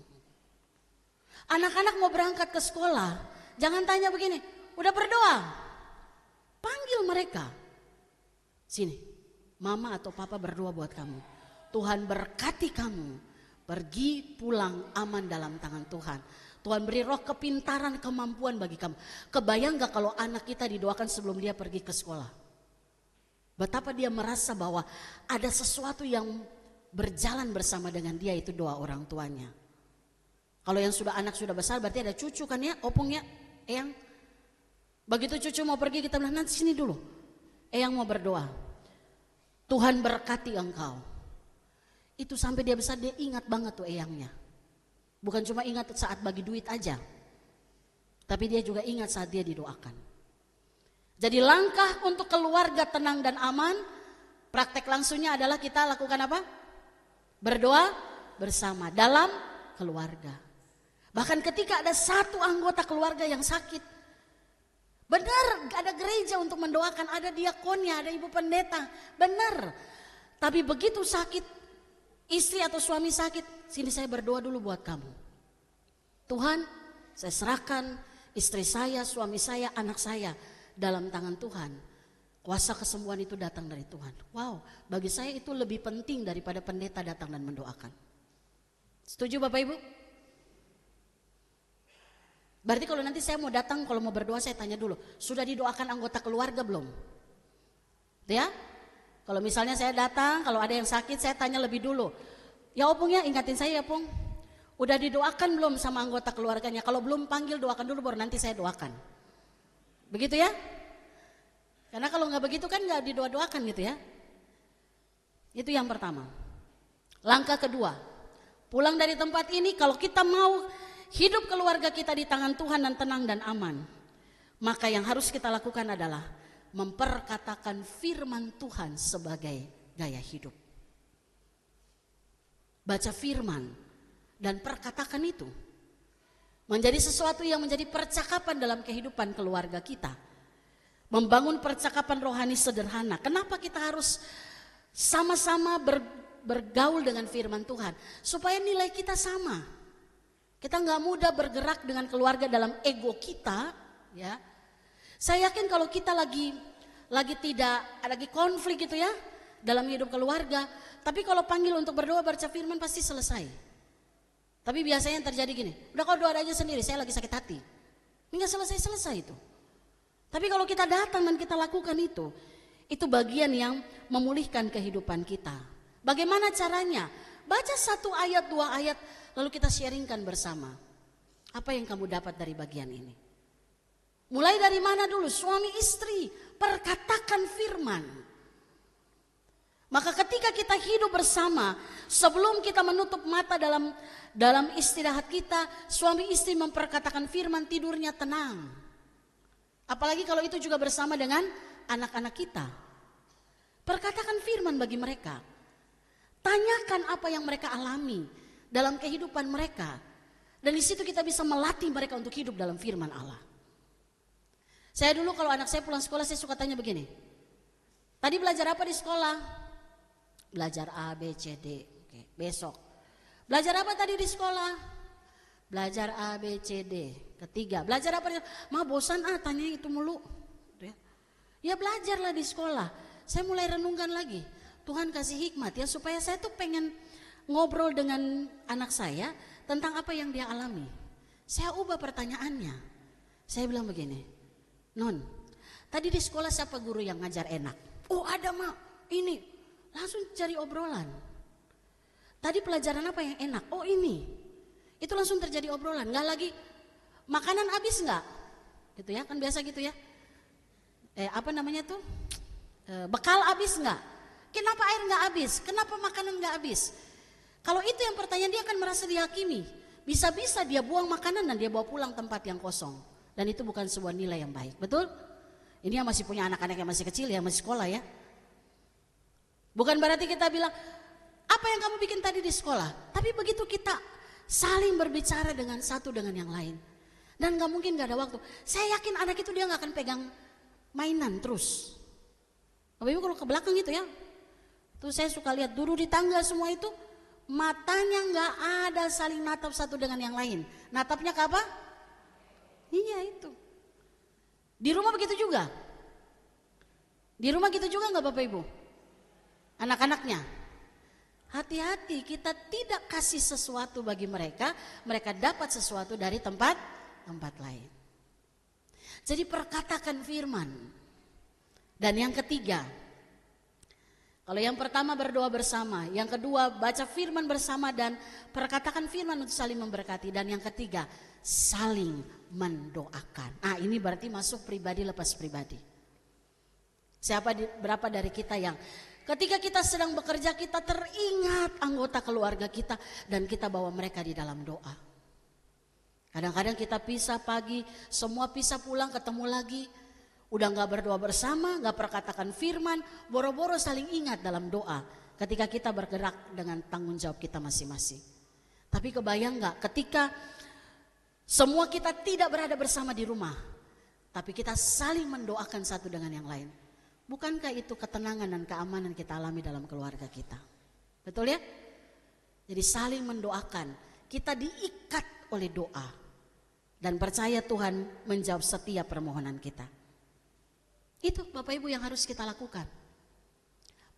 S2: Anak-anak mau berangkat ke sekolah, jangan tanya begini, udah berdoa? Panggil mereka. Sini, mama atau papa berdoa buat kamu. Tuhan berkati kamu, pergi pulang aman dalam tangan Tuhan. Tuhan beri roh kepintaran, kemampuan bagi kamu. Kebayang gak kalau anak kita didoakan sebelum dia pergi ke sekolah? Betapa dia merasa bahwa ada sesuatu yang berjalan bersama dengan dia, itu doa orang tuanya. Kalau yang sudah anak sudah besar berarti ada cucu kan ya, opung ya, eyang. Begitu cucu mau pergi kita bilang nanti sini dulu, eyang mau berdoa. Tuhan berkati engkau. Itu sampai dia besar dia ingat banget tuh eyangnya. Bukan cuma ingat saat bagi duit aja, tapi dia juga ingat saat dia didoakan. Jadi langkah untuk keluarga tenang dan aman, praktek langsungnya adalah kita lakukan apa? Berdoa bersama dalam keluarga. Bahkan ketika ada satu anggota keluarga yang sakit, benar ada gereja untuk mendoakan, ada diakonnya, ada ibu pendeta, benar. Tapi begitu sakit, istri atau suami sakit, sini saya berdoa dulu buat kamu. Tuhan, saya serahkan istri saya, suami saya, anak saya dalam tangan Tuhan. Kuasa kesembuhan itu datang dari Tuhan. Wow, bagi saya itu lebih penting daripada pendeta datang dan mendoakan. Setuju Bapak Ibu? Berarti kalau nanti saya mau datang, kalau mau berdoa saya tanya dulu, sudah didoakan anggota keluarga belum? Ya? Kalau misalnya saya datang, kalau ada yang sakit saya tanya lebih dulu. Ya opung ya, ingatin saya ya opung. Udah didoakan belum sama anggota keluarganya? Kalau belum panggil doakan dulu baru nanti saya doakan. Begitu ya? Karena kalau nggak begitu kan nggak didoa-doakan gitu ya. Itu yang pertama. Langkah kedua, pulang dari tempat ini kalau kita mau hidup keluarga kita di tangan Tuhan dan tenang dan aman, maka yang harus kita lakukan adalah memperkatakan firman Tuhan sebagai gaya hidup. Baca firman dan perkatakan itu menjadi sesuatu yang menjadi percakapan dalam kehidupan keluarga kita. Membangun percakapan rohani sederhana. Kenapa kita harus sama-sama bergaul dengan firman Tuhan? Supaya nilai kita sama. Kita nggak mudah bergerak dengan keluarga dalam ego kita, ya. Saya yakin kalau kita lagi konflik gitu ya dalam hidup keluarga, tapi kalau panggil untuk berdoa baca firman pasti selesai. Tapi biasanya yang terjadi gini, udah kau doa aja sendiri, saya lagi sakit hati. Nggak selesai itu. Tapi kalau kita datang dan kita lakukan itu bagian yang memulihkan kehidupan kita. Bagaimana caranya? Baca 1 ayat, 2 ayat, lalu kita sharingkan bersama. Apa yang kamu dapat dari bagian ini? Mulai dari mana dulu? Suami istri, perkatakan firman. Maka ketika kita hidup bersama, sebelum kita menutup mata dalam istirahat kita, suami istri memperkatakan firman, tidurnya tenang. Apalagi kalau itu juga bersama dengan anak-anak kita. Perkatakan firman bagi mereka. Tanyakan apa yang mereka alami dalam kehidupan mereka. Dan di situ kita bisa melatih mereka untuk hidup dalam firman Allah. Saya dulu kalau anak saya pulang sekolah saya suka tanya begini. Tadi belajar apa di sekolah? Belajar A, B, C, D. Oke, besok. Belajar apa tadi di sekolah? Belajar A, B, C, D. Ketiga, belajar apa? Ma bosan tanya itu mulu. Ya belajarlah di sekolah. Saya mulai renungkan lagi. Tuhan kasih hikmat ya supaya saya tuh pengen ngobrol dengan anak saya tentang apa yang dia alami. Saya ubah pertanyaannya. Saya bilang begini, Non, tadi di sekolah siapa guru yang ngajar enak? Oh ada Ma, ini. Langsung cari obrolan. Tadi pelajaran apa yang enak? Oh ini. Itu langsung terjadi obrolan. Gak lagi makanan habis gak? Gitu ya, kan biasa gitu ya. Apa namanya tuh? Bekal habis gak? Kenapa air gak habis? Kenapa makanan gak habis? Kalau itu yang pertanyaan dia akan merasa dihakimi. Bisa-bisa dia buang makanan dan dia bawa pulang tempat yang kosong. Dan itu bukan sebuah nilai yang baik. Betul? Ini yang masih punya anak-anak yang masih kecil ya, masih sekolah ya. Bukan berarti kita bilang, apa yang kamu bikin tadi di sekolah? Tapi begitu kita saling berbicara dengan satu dengan yang lain. Dan gak mungkin gak ada waktu. Saya yakin anak itu dia gak akan pegang mainan terus. Bapak Ibu kalau ke belakang gitu ya. Tuh saya suka lihat dulu di tangga semua itu. Matanya gak ada saling natap satu dengan yang lain. Natapnya ke apa? Iya itu. Di rumah begitu juga. Di rumah gitu juga gak Bapak Ibu? Anak-anaknya. Hati-hati kita tidak kasih sesuatu bagi mereka. Mereka dapat sesuatu dari tempat lain. Jadi perkatakan firman. Dan yang ketiga, kalau yang pertama berdoa bersama, yang kedua baca firman bersama dan perkatakan firman untuk saling memberkati, dan yang ketiga saling mendoakan. Nah ini berarti masuk pribadi lepas pribadi. Berapa dari kita yang ketika kita sedang bekerja kita teringat anggota keluarga kita dan kita bawa mereka di dalam doa. Kadang-kadang kita pisah pagi, semua pisah pulang ketemu lagi. Udah gak berdoa bersama, gak perkatakan firman, boro-boro saling ingat dalam doa. Ketika kita bergerak dengan tanggung jawab kita masing-masing. Tapi kebayang gak ketika semua kita tidak berada bersama di rumah. Tapi kita saling mendoakan satu dengan yang lain. Bukankah itu ketenangan dan keamanan kita alami dalam keluarga kita? Betul ya? Jadi saling mendoakan. Kita diikat oleh doa. Dan percaya Tuhan menjawab setiap permohonan kita. Itu Bapak Ibu yang harus kita lakukan.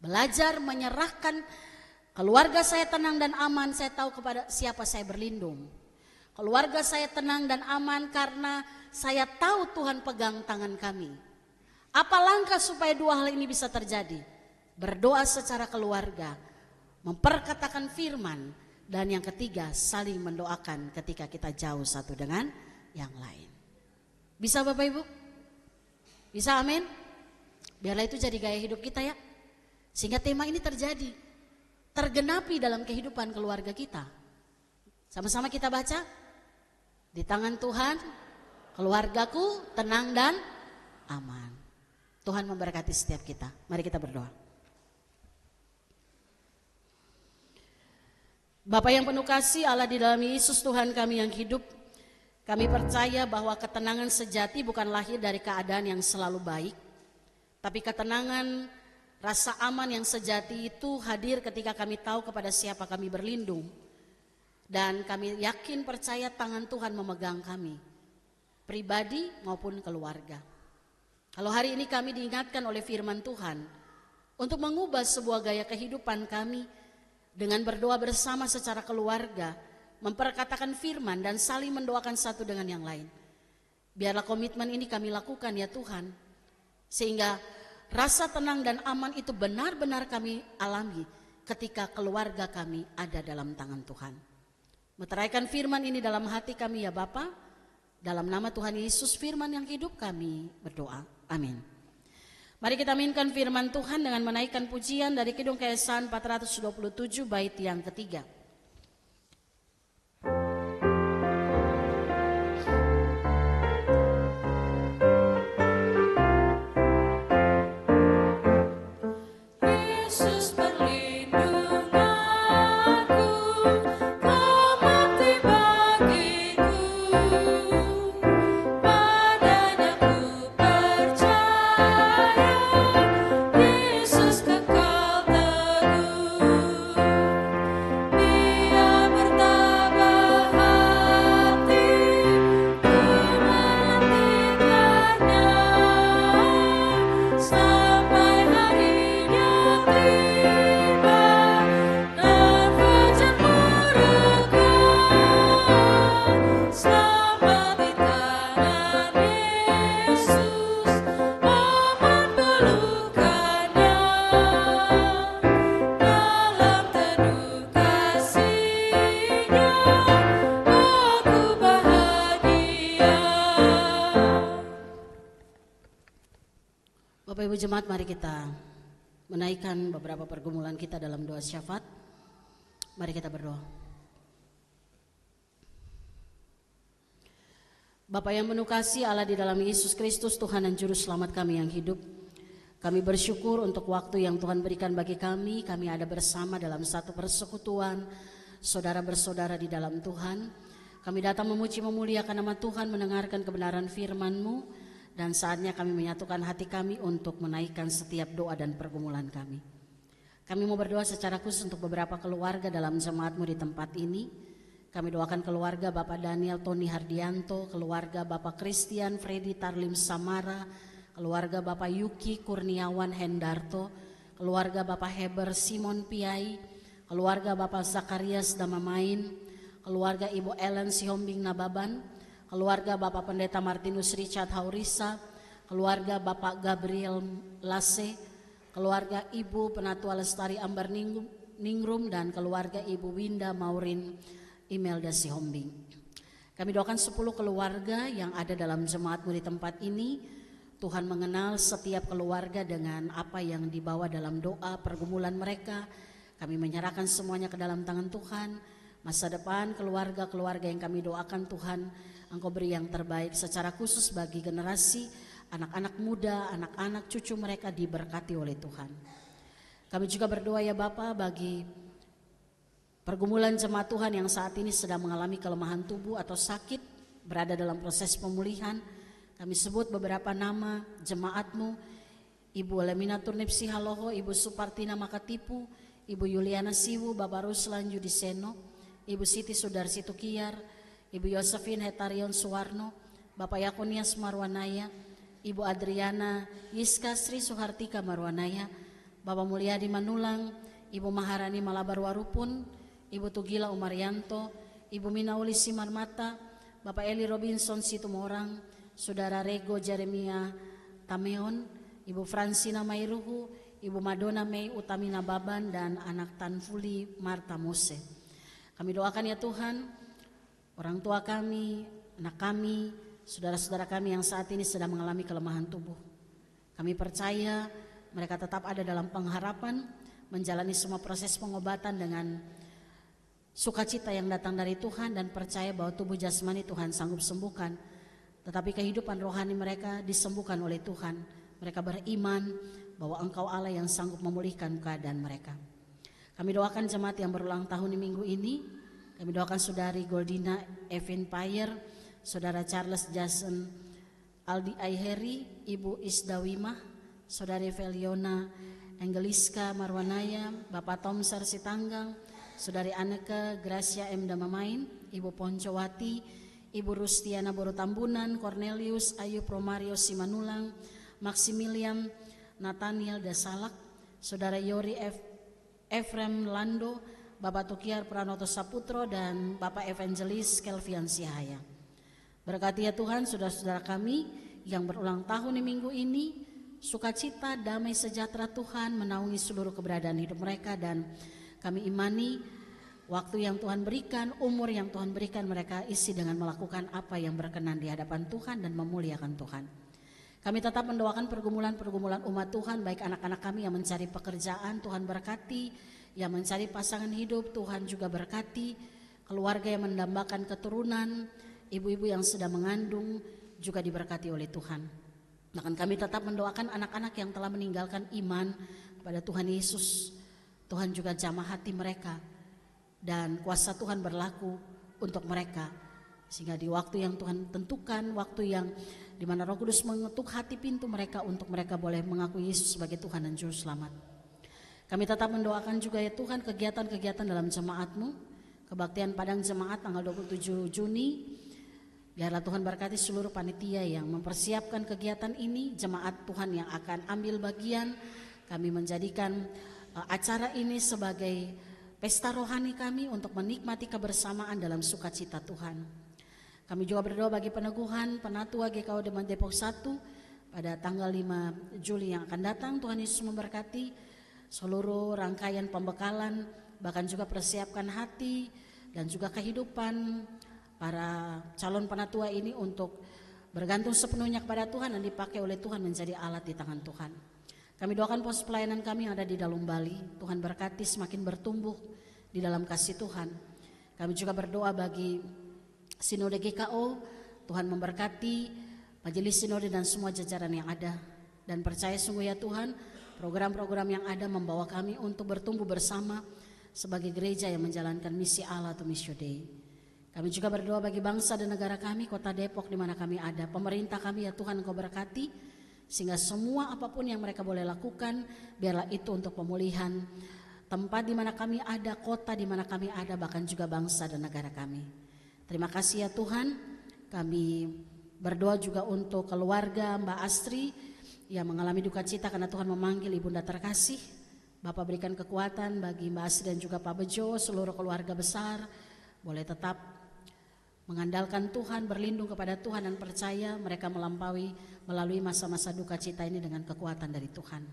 S2: Belajar menyerahkan keluarga saya tenang dan aman, saya tahu kepada siapa saya berlindung. Keluarga saya tenang dan aman karena saya tahu Tuhan pegang tangan kami. Apa langkah supaya dua hal ini bisa terjadi? Berdoa secara keluarga, memperkatakan firman, dan yang ketiga saling mendoakan ketika kita jauh satu dengan yang lain. Bisa Bapak Ibu? Bisa amin? Biarlah itu jadi gaya hidup kita ya. Sehingga tema ini terjadi, tergenapi dalam kehidupan keluarga kita. Sama-sama kita baca. Di tangan Tuhan, keluargaku tenang dan aman. Tuhan memberkati setiap kita. Mari kita berdoa. Bapa yang penuh kasih, Allah di dalam Yesus Tuhan kami yang hidup. Kami percaya bahwa ketenangan sejati bukan lahir dari keadaan yang selalu baik. Tapi ketenangan, rasa aman yang sejati itu hadir ketika kami tahu kepada siapa kami berlindung. Dan kami yakin percaya tangan Tuhan memegang kami. Pribadi maupun keluarga. Kalau hari ini kami diingatkan oleh firman Tuhan. Untuk mengubah sebuah gaya kehidupan kami. Dengan berdoa bersama secara keluarga, memperkatakan firman dan saling mendoakan satu dengan yang lain. Biarlah komitmen ini kami lakukan ya Tuhan. Sehingga rasa tenang dan aman itu benar-benar kami alami ketika keluarga kami ada dalam tangan Tuhan. Meteraikan firman ini dalam hati kami ya Bapa. Dalam nama Tuhan Yesus firman yang hidup kami berdoa. Amin. Mari kita aminkan firman Tuhan dengan menaikkan pujian dari Kidung Keesan 427 bait yang ketiga. Bapak Ibu Jemaat, mari kita menaikkan beberapa pergumulan kita dalam doa syafaat. Mari kita berdoa. Bapa yang penuh kasih Allah di dalam Yesus Kristus, Tuhan dan Juru Selamat kami yang hidup. Kami bersyukur untuk waktu yang Tuhan berikan bagi kami. Kami ada bersama dalam satu persekutuan, saudara bersaudara di dalam Tuhan. Kami datang memuji memuliakan nama Tuhan, mendengarkan kebenaran firman-Mu, dan saatnya kami menyatukan hati kami untuk menaikkan setiap doa dan pergumulan kami. Kami mau berdoa secara khusus untuk beberapa keluarga dalam jemaat-Mu di tempat ini. Kami doakan keluarga Bapak Daniel Tony Hardianto, keluarga Bapak Christian Freddy Tarlim Samara, keluarga Bapak Yuki Kurniawan Hendarto, keluarga Bapak Heber Simon Piai, keluarga Bapak Zakarias Damamain, keluarga Ibu Ellen Sihombing Nababan, keluarga Bapak Pendeta Martinus Richard Haurisa, keluarga Bapak Gabriel Lase, keluarga Ibu Penatua Lestari Ambar Ningrum, dan keluarga Ibu Winda Maurin Imelda Sihombing. Kami doakan 10 keluarga yang ada dalam jemaat-Mu di tempat ini. Tuhan mengenal setiap keluarga dengan apa yang dibawa dalam doa pergumulan mereka. Kami menyerahkan semuanya ke dalam tangan Tuhan. Masa depan keluarga-keluarga yang kami doakan, Tuhan, Engkau beri yang terbaik secara khusus bagi generasi anak-anak muda, anak-anak cucu mereka diberkati oleh Tuhan. Kami juga berdoa ya Bapa bagi pergumulan jemaat Tuhan yang saat ini sedang mengalami kelemahan tubuh atau sakit, berada dalam proses pemulihan. Kami sebut beberapa nama jemaat-Mu, Ibu Lemina Turnipsi Haloho, Ibu Supartina Makatipu, Ibu Yuliana Siwu, Bapak Ruslan Yudiseno, Ibu Siti Sudarsi Tukiar, Ibu Yosefin Hetarion Suwarno, Bapak Yakonias Marwanaya, Ibu Adriana Yiska Sri Suhartika Marwanaya, Bapak Mulyadi Manulang, Ibu Maharani Malabarwarupun, Ibu Tugila Umaryanto, Ibu Minauli Simarmata, Bapak Eli Robinson Situmorang, Saudara Rego Jeremia Tameon, Ibu Fransina Mairuhu, Ibu Madonna Mei Utamina Baban, dan anak Tanfuli Marta Mose. Kami doakan ya Tuhan, orang tua kami, anak kami, saudara-saudara kami yang saat ini sedang mengalami kelemahan tubuh. Kami percaya mereka tetap ada dalam pengharapan, menjalani semua proses pengobatan dengan sukacita yang datang dari Tuhan, dan percaya bahwa tubuh jasmani Tuhan sanggup sembuhkan, tetapi kehidupan rohani mereka disembuhkan oleh Tuhan. Mereka beriman bahwa Engkau Allah yang sanggup memulihkan keadaan mereka. Kami doakan jemaat yang berulang tahun di minggu ini. Kami doakan Saudari Goldina Evin Payer, Saudara Charles Jason Aldi Aiheri, Ibu Isdawimah, Saudari Veliona Enggeliska Marwanaya, Bapak Tomsar Sitanggang, Saudari Aneka Gracia M. Damamain, Ibu Poncowati, Ibu Rustiana Borotambunan, Cornelius Ayu Promario Simanulang, Maximilian Nathaniel Dasalak, Saudara Yori Efrem Lando, Bapak Tukiar Pranoto Saputro, dan Bapak Evangelis Kelvian Sihaya. Berkati ya Tuhan saudara-saudara kami yang berulang tahun di minggu ini. Sukacita, damai sejahtera Tuhan menaungi seluruh keberadaan hidup mereka, dan kami imani waktu yang Tuhan berikan, umur yang Tuhan berikan, mereka isi dengan melakukan apa yang berkenan di hadapan Tuhan dan memuliakan Tuhan. Kami tetap mendoakan pergumulan-pergumulan umat Tuhan, baik anak-anak kami yang mencari pekerjaan, Tuhan berkati, yang mencari pasangan hidup, Tuhan juga berkati, keluarga yang mendambakan keturunan, ibu-ibu yang sedang mengandung juga diberkati oleh Tuhan. Bahkan kami tetap mendoakan anak-anak yang telah meninggalkan iman kepada Tuhan Yesus. Tuhan juga jamah hati mereka, dan kuasa Tuhan berlaku untuk mereka, sehingga di waktu yang Tuhan tentukan, waktu yang dimana Roh Kudus mengetuk hati pintu mereka untuk mereka boleh mengakui Yesus sebagai Tuhan dan Juru Selamat. Kami tetap mendoakan juga ya Tuhan kegiatan-kegiatan dalam jemaat-Mu, kebaktian Padang Jemaat tanggal 27 Juni. Biarlah Tuhan berkati seluruh panitia yang mempersiapkan kegiatan ini, jemaat Tuhan yang akan ambil bagian. Kami menjadikan acara ini sebagai pesta rohani kami untuk menikmati kebersamaan dalam sukacita Tuhan. Kami juga berdoa bagi peneguhan Penatua GKO Demak Depok 1 pada tanggal 5 Juli yang akan datang. Tuhan Yesus memberkati seluruh rangkaian pembekalan, bahkan juga persiapkan hati dan juga kehidupan para calon penatua ini untuk bergantung sepenuhnya kepada Tuhan dan dipakai oleh Tuhan menjadi alat di tangan Tuhan. Kami doakan pos pelayanan kami yang ada di Dalung Bali, Tuhan berkati semakin bertumbuh di dalam kasih Tuhan. Kami juga berdoa bagi Sinode GKO Tuhan memberkati Majelis Sinode dan semua jajaran yang ada. Dan percaya sungguh ya Tuhan, program-program yang ada membawa kami untuk bertumbuh bersama sebagai gereja yang menjalankan misi Allah atau Missio Dei. Kami juga berdoa bagi bangsa dan negara kami, kota Depok di mana kami ada. Pemerintah kami ya Tuhan Engkau berkati, sehingga semua apapun yang mereka boleh lakukan, biarlah itu untuk pemulihan tempat di mana kami ada, kota di mana kami ada, bahkan juga bangsa dan negara kami. Terima kasih ya Tuhan. Kami berdoa juga untuk keluarga Mbak Astri yang mengalami duka cita karena Tuhan memanggil ibunda terkasih. Bapak berikan kekuatan bagi Mbak Astri dan juga Pak Bejo, seluruh keluarga besar boleh tetap mengandalkan Tuhan, berlindung kepada Tuhan dan percaya mereka melalui masa-masa duka cita ini dengan kekuatan dari Tuhan.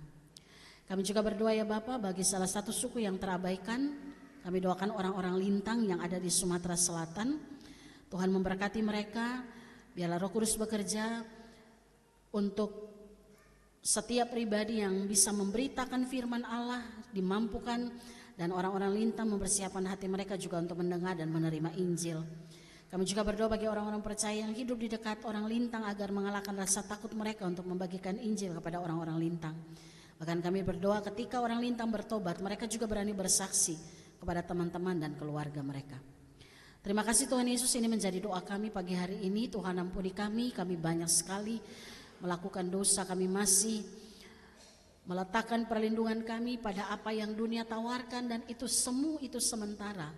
S2: Kami juga berdoa ya Bapak bagi salah satu suku yang terabaikan. Kami doakan orang-orang Lintang yang ada di Sumatera Selatan. Tuhan memberkati mereka. Biarlah Roh Kudus bekerja untuk setiap pribadi yang bisa memberitakan firman Allah, dimampukan, dan orang-orang Lintang mempersiapkan hati mereka juga untuk mendengar dan menerima Injil. Kami juga berdoa bagi orang-orang percaya yang hidup di dekat orang Lintang agar mengalahkan rasa takut mereka untuk membagikan Injil kepada orang-orang Lintang. Bahkan kami berdoa ketika orang Lintang bertobat, mereka juga berani bersaksi kepada teman-teman dan keluarga mereka. Terima kasih Tuhan Yesus, ini menjadi doa kami pagi hari ini. Tuhan ampuni kami banyak sekali melakukan dosa, kami masih meletakkan perlindungan kami pada apa yang dunia tawarkan dan itu semu itu sementara.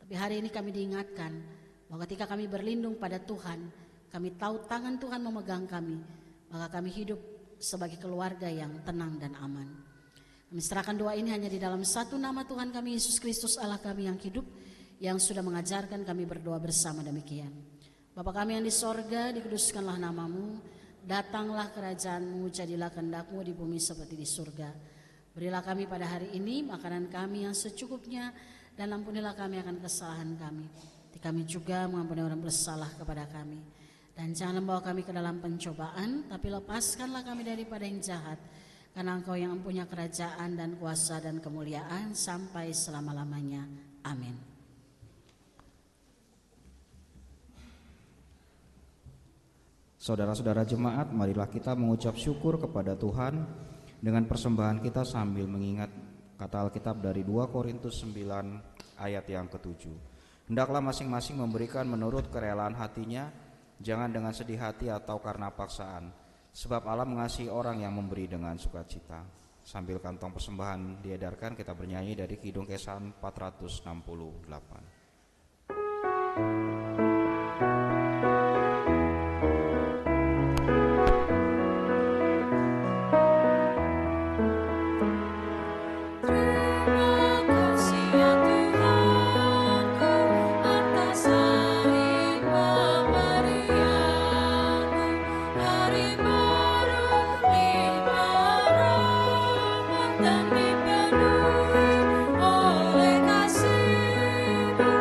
S2: Tapi hari ini kami diingatkan bahwa ketika kami berlindung pada Tuhan, kami tahu tangan Tuhan memegang kami, maka kami hidup sebagai keluarga yang tenang dan aman. Kami serahkan doa ini hanya di dalam satu nama Tuhan kami, Yesus Kristus Allah kami yang hidup, yang sudah mengajarkan kami berdoa bersama demikian. Bapa kami yang di sorga, dikuduskanlah namamu, datanglah kerajaanmu, jadilah kehendak-mu di bumi seperti di surga. Berilah kami pada hari ini makanan kami yang secukupnya, dan ampunilah kami akan kesalahan kami. Kami juga mengampuni orang bersalah kepada kami. Dan jangan membawa kami ke dalam pencobaan, tapi lepaskanlah kami daripada yang jahat. Karena Engkau yang mempunyai kerajaan dan kuasa dan kemuliaan sampai selama-lamanya. Amin.
S1: Saudara-saudara jemaat, marilah kita mengucap syukur kepada Tuhan dengan persembahan kita sambil mengingat kata Alkitab dari 2 Korintus 9 ayat yang ke-7. Hendaklah masing-masing memberikan menurut kerelaan hatinya, jangan dengan sedih hati atau karena paksaan, sebab Allah mengasihi orang yang memberi dengan sukacita. Sambil kantong persembahan diedarkan, kita bernyanyi dari Kidung Kesan 468.
S3: Dan dipenuhi oleh kasih-Mu.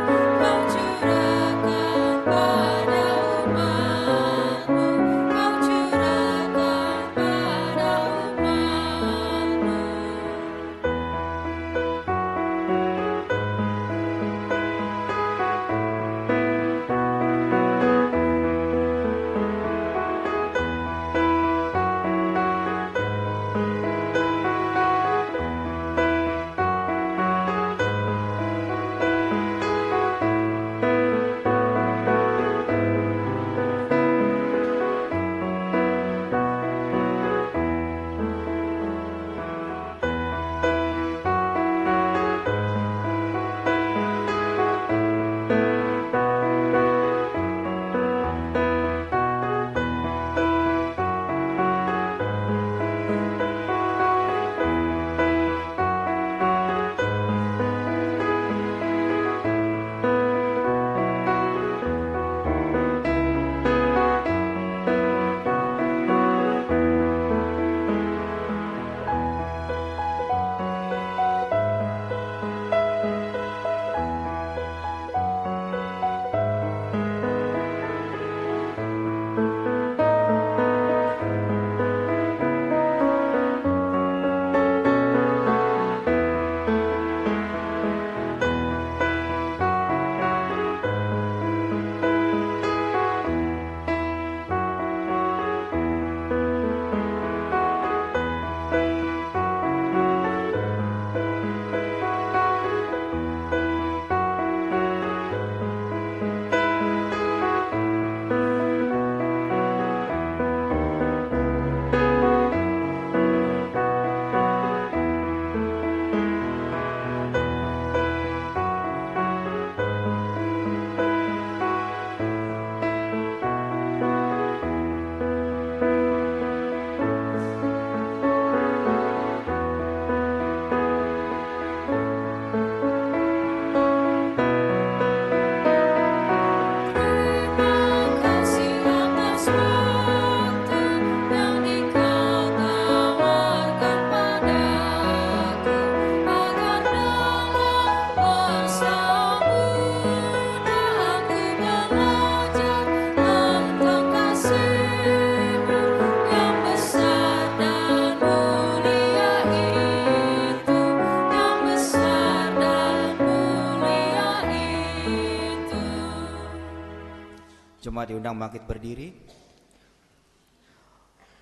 S1: Jemaat diundang bangkit berdiri.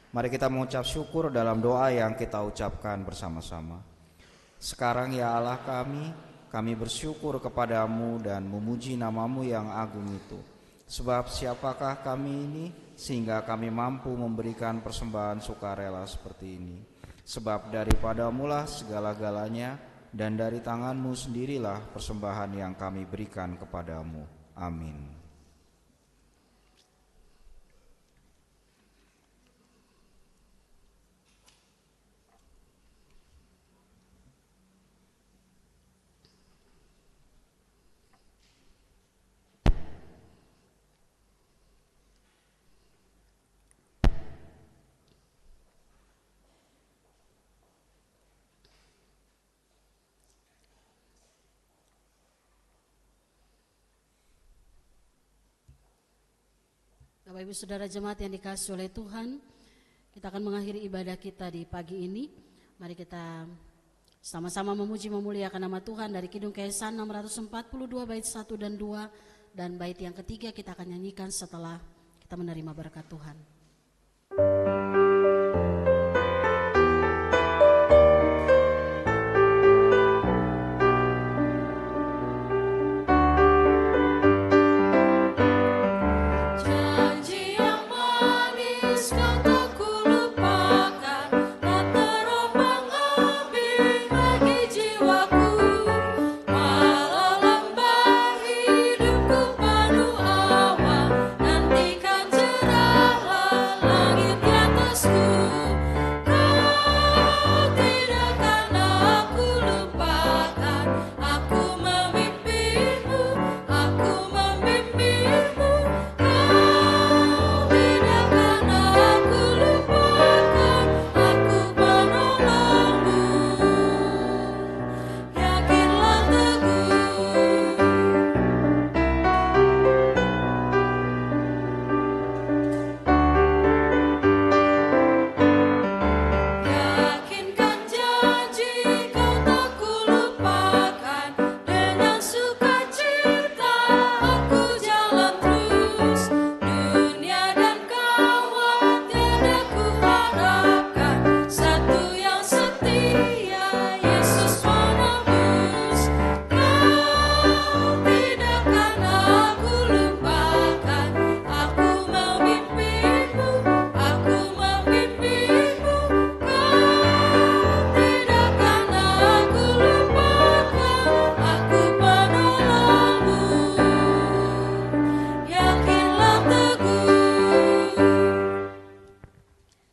S1: Mari kita mengucap syukur dalam doa yang kita ucapkan bersama-sama. Sekarang ya Allah kami bersyukur kepadamu dan memuji namamu yang agung itu. Sebab siapakah kami ini sehingga kami mampu memberikan persembahan sukarela seperti ini. Sebab daripadamulah segala-galanya dan dari tanganmu sendirilah persembahan yang kami berikan kepadamu. Amin.
S2: Bapak Ibu Saudara jemaat yang dikasihi oleh Tuhan, kita akan mengakhiri ibadah kita di pagi ini. Mari kita sama-sama memuji memuliakan nama Tuhan dari Kidung Keesan 642 bait 1 dan 2, dan bait yang ketiga kita akan nyanyikan setelah kita menerima berkat Tuhan.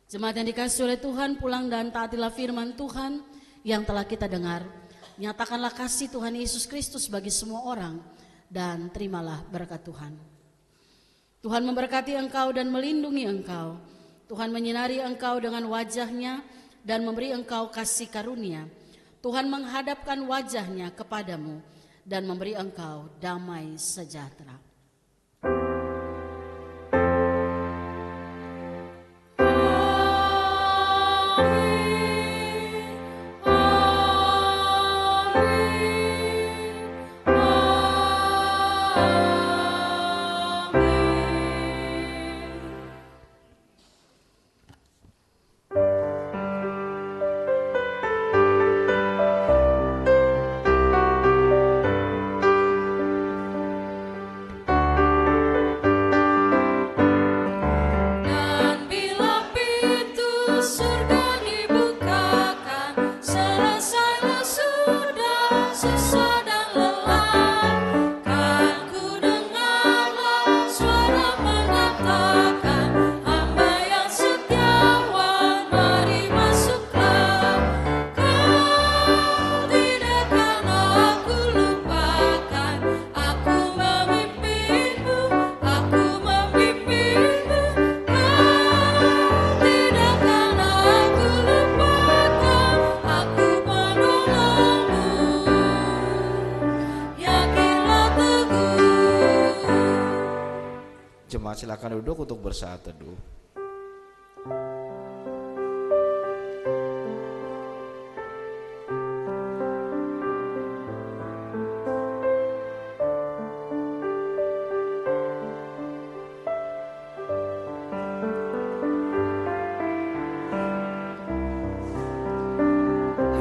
S2: Jemaat yang dikasihi oleh Tuhan, pulang dan taatilah firman Tuhan yang telah kita dengar. Nyatakanlah kasih Tuhan Yesus Kristus bagi semua orang dan terimalah berkat Tuhan. Tuhan memberkati engkau dan melindungi engkau. Tuhan menyinari engkau dengan wajah-Nya dan memberi engkau kasih karunia. Tuhan menghadapkan wajah-Nya kepadamu dan memberi engkau damai sejahtera.
S1: Silakan duduk untuk bersaat teduh.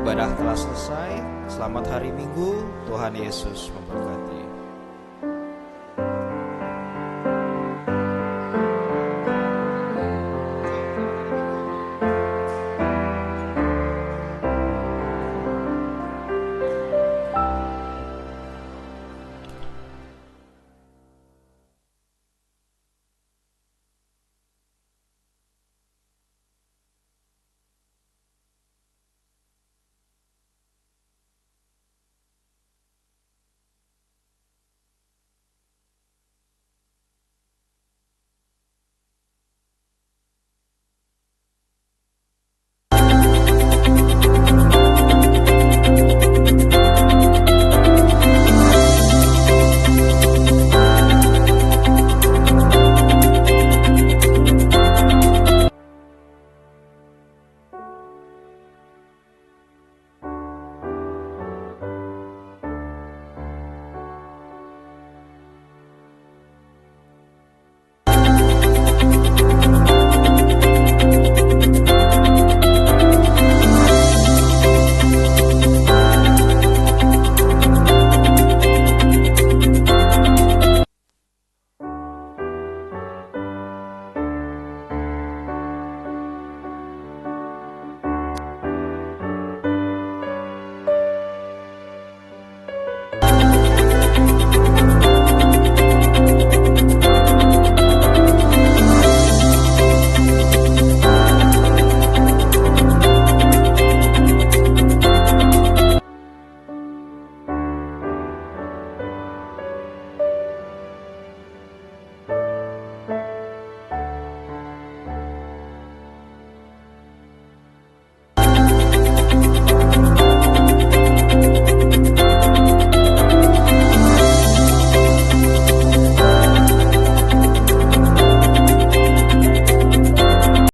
S1: Ibadah telah selesai. Selamat hari Minggu. Tuhan Yesus memberkati.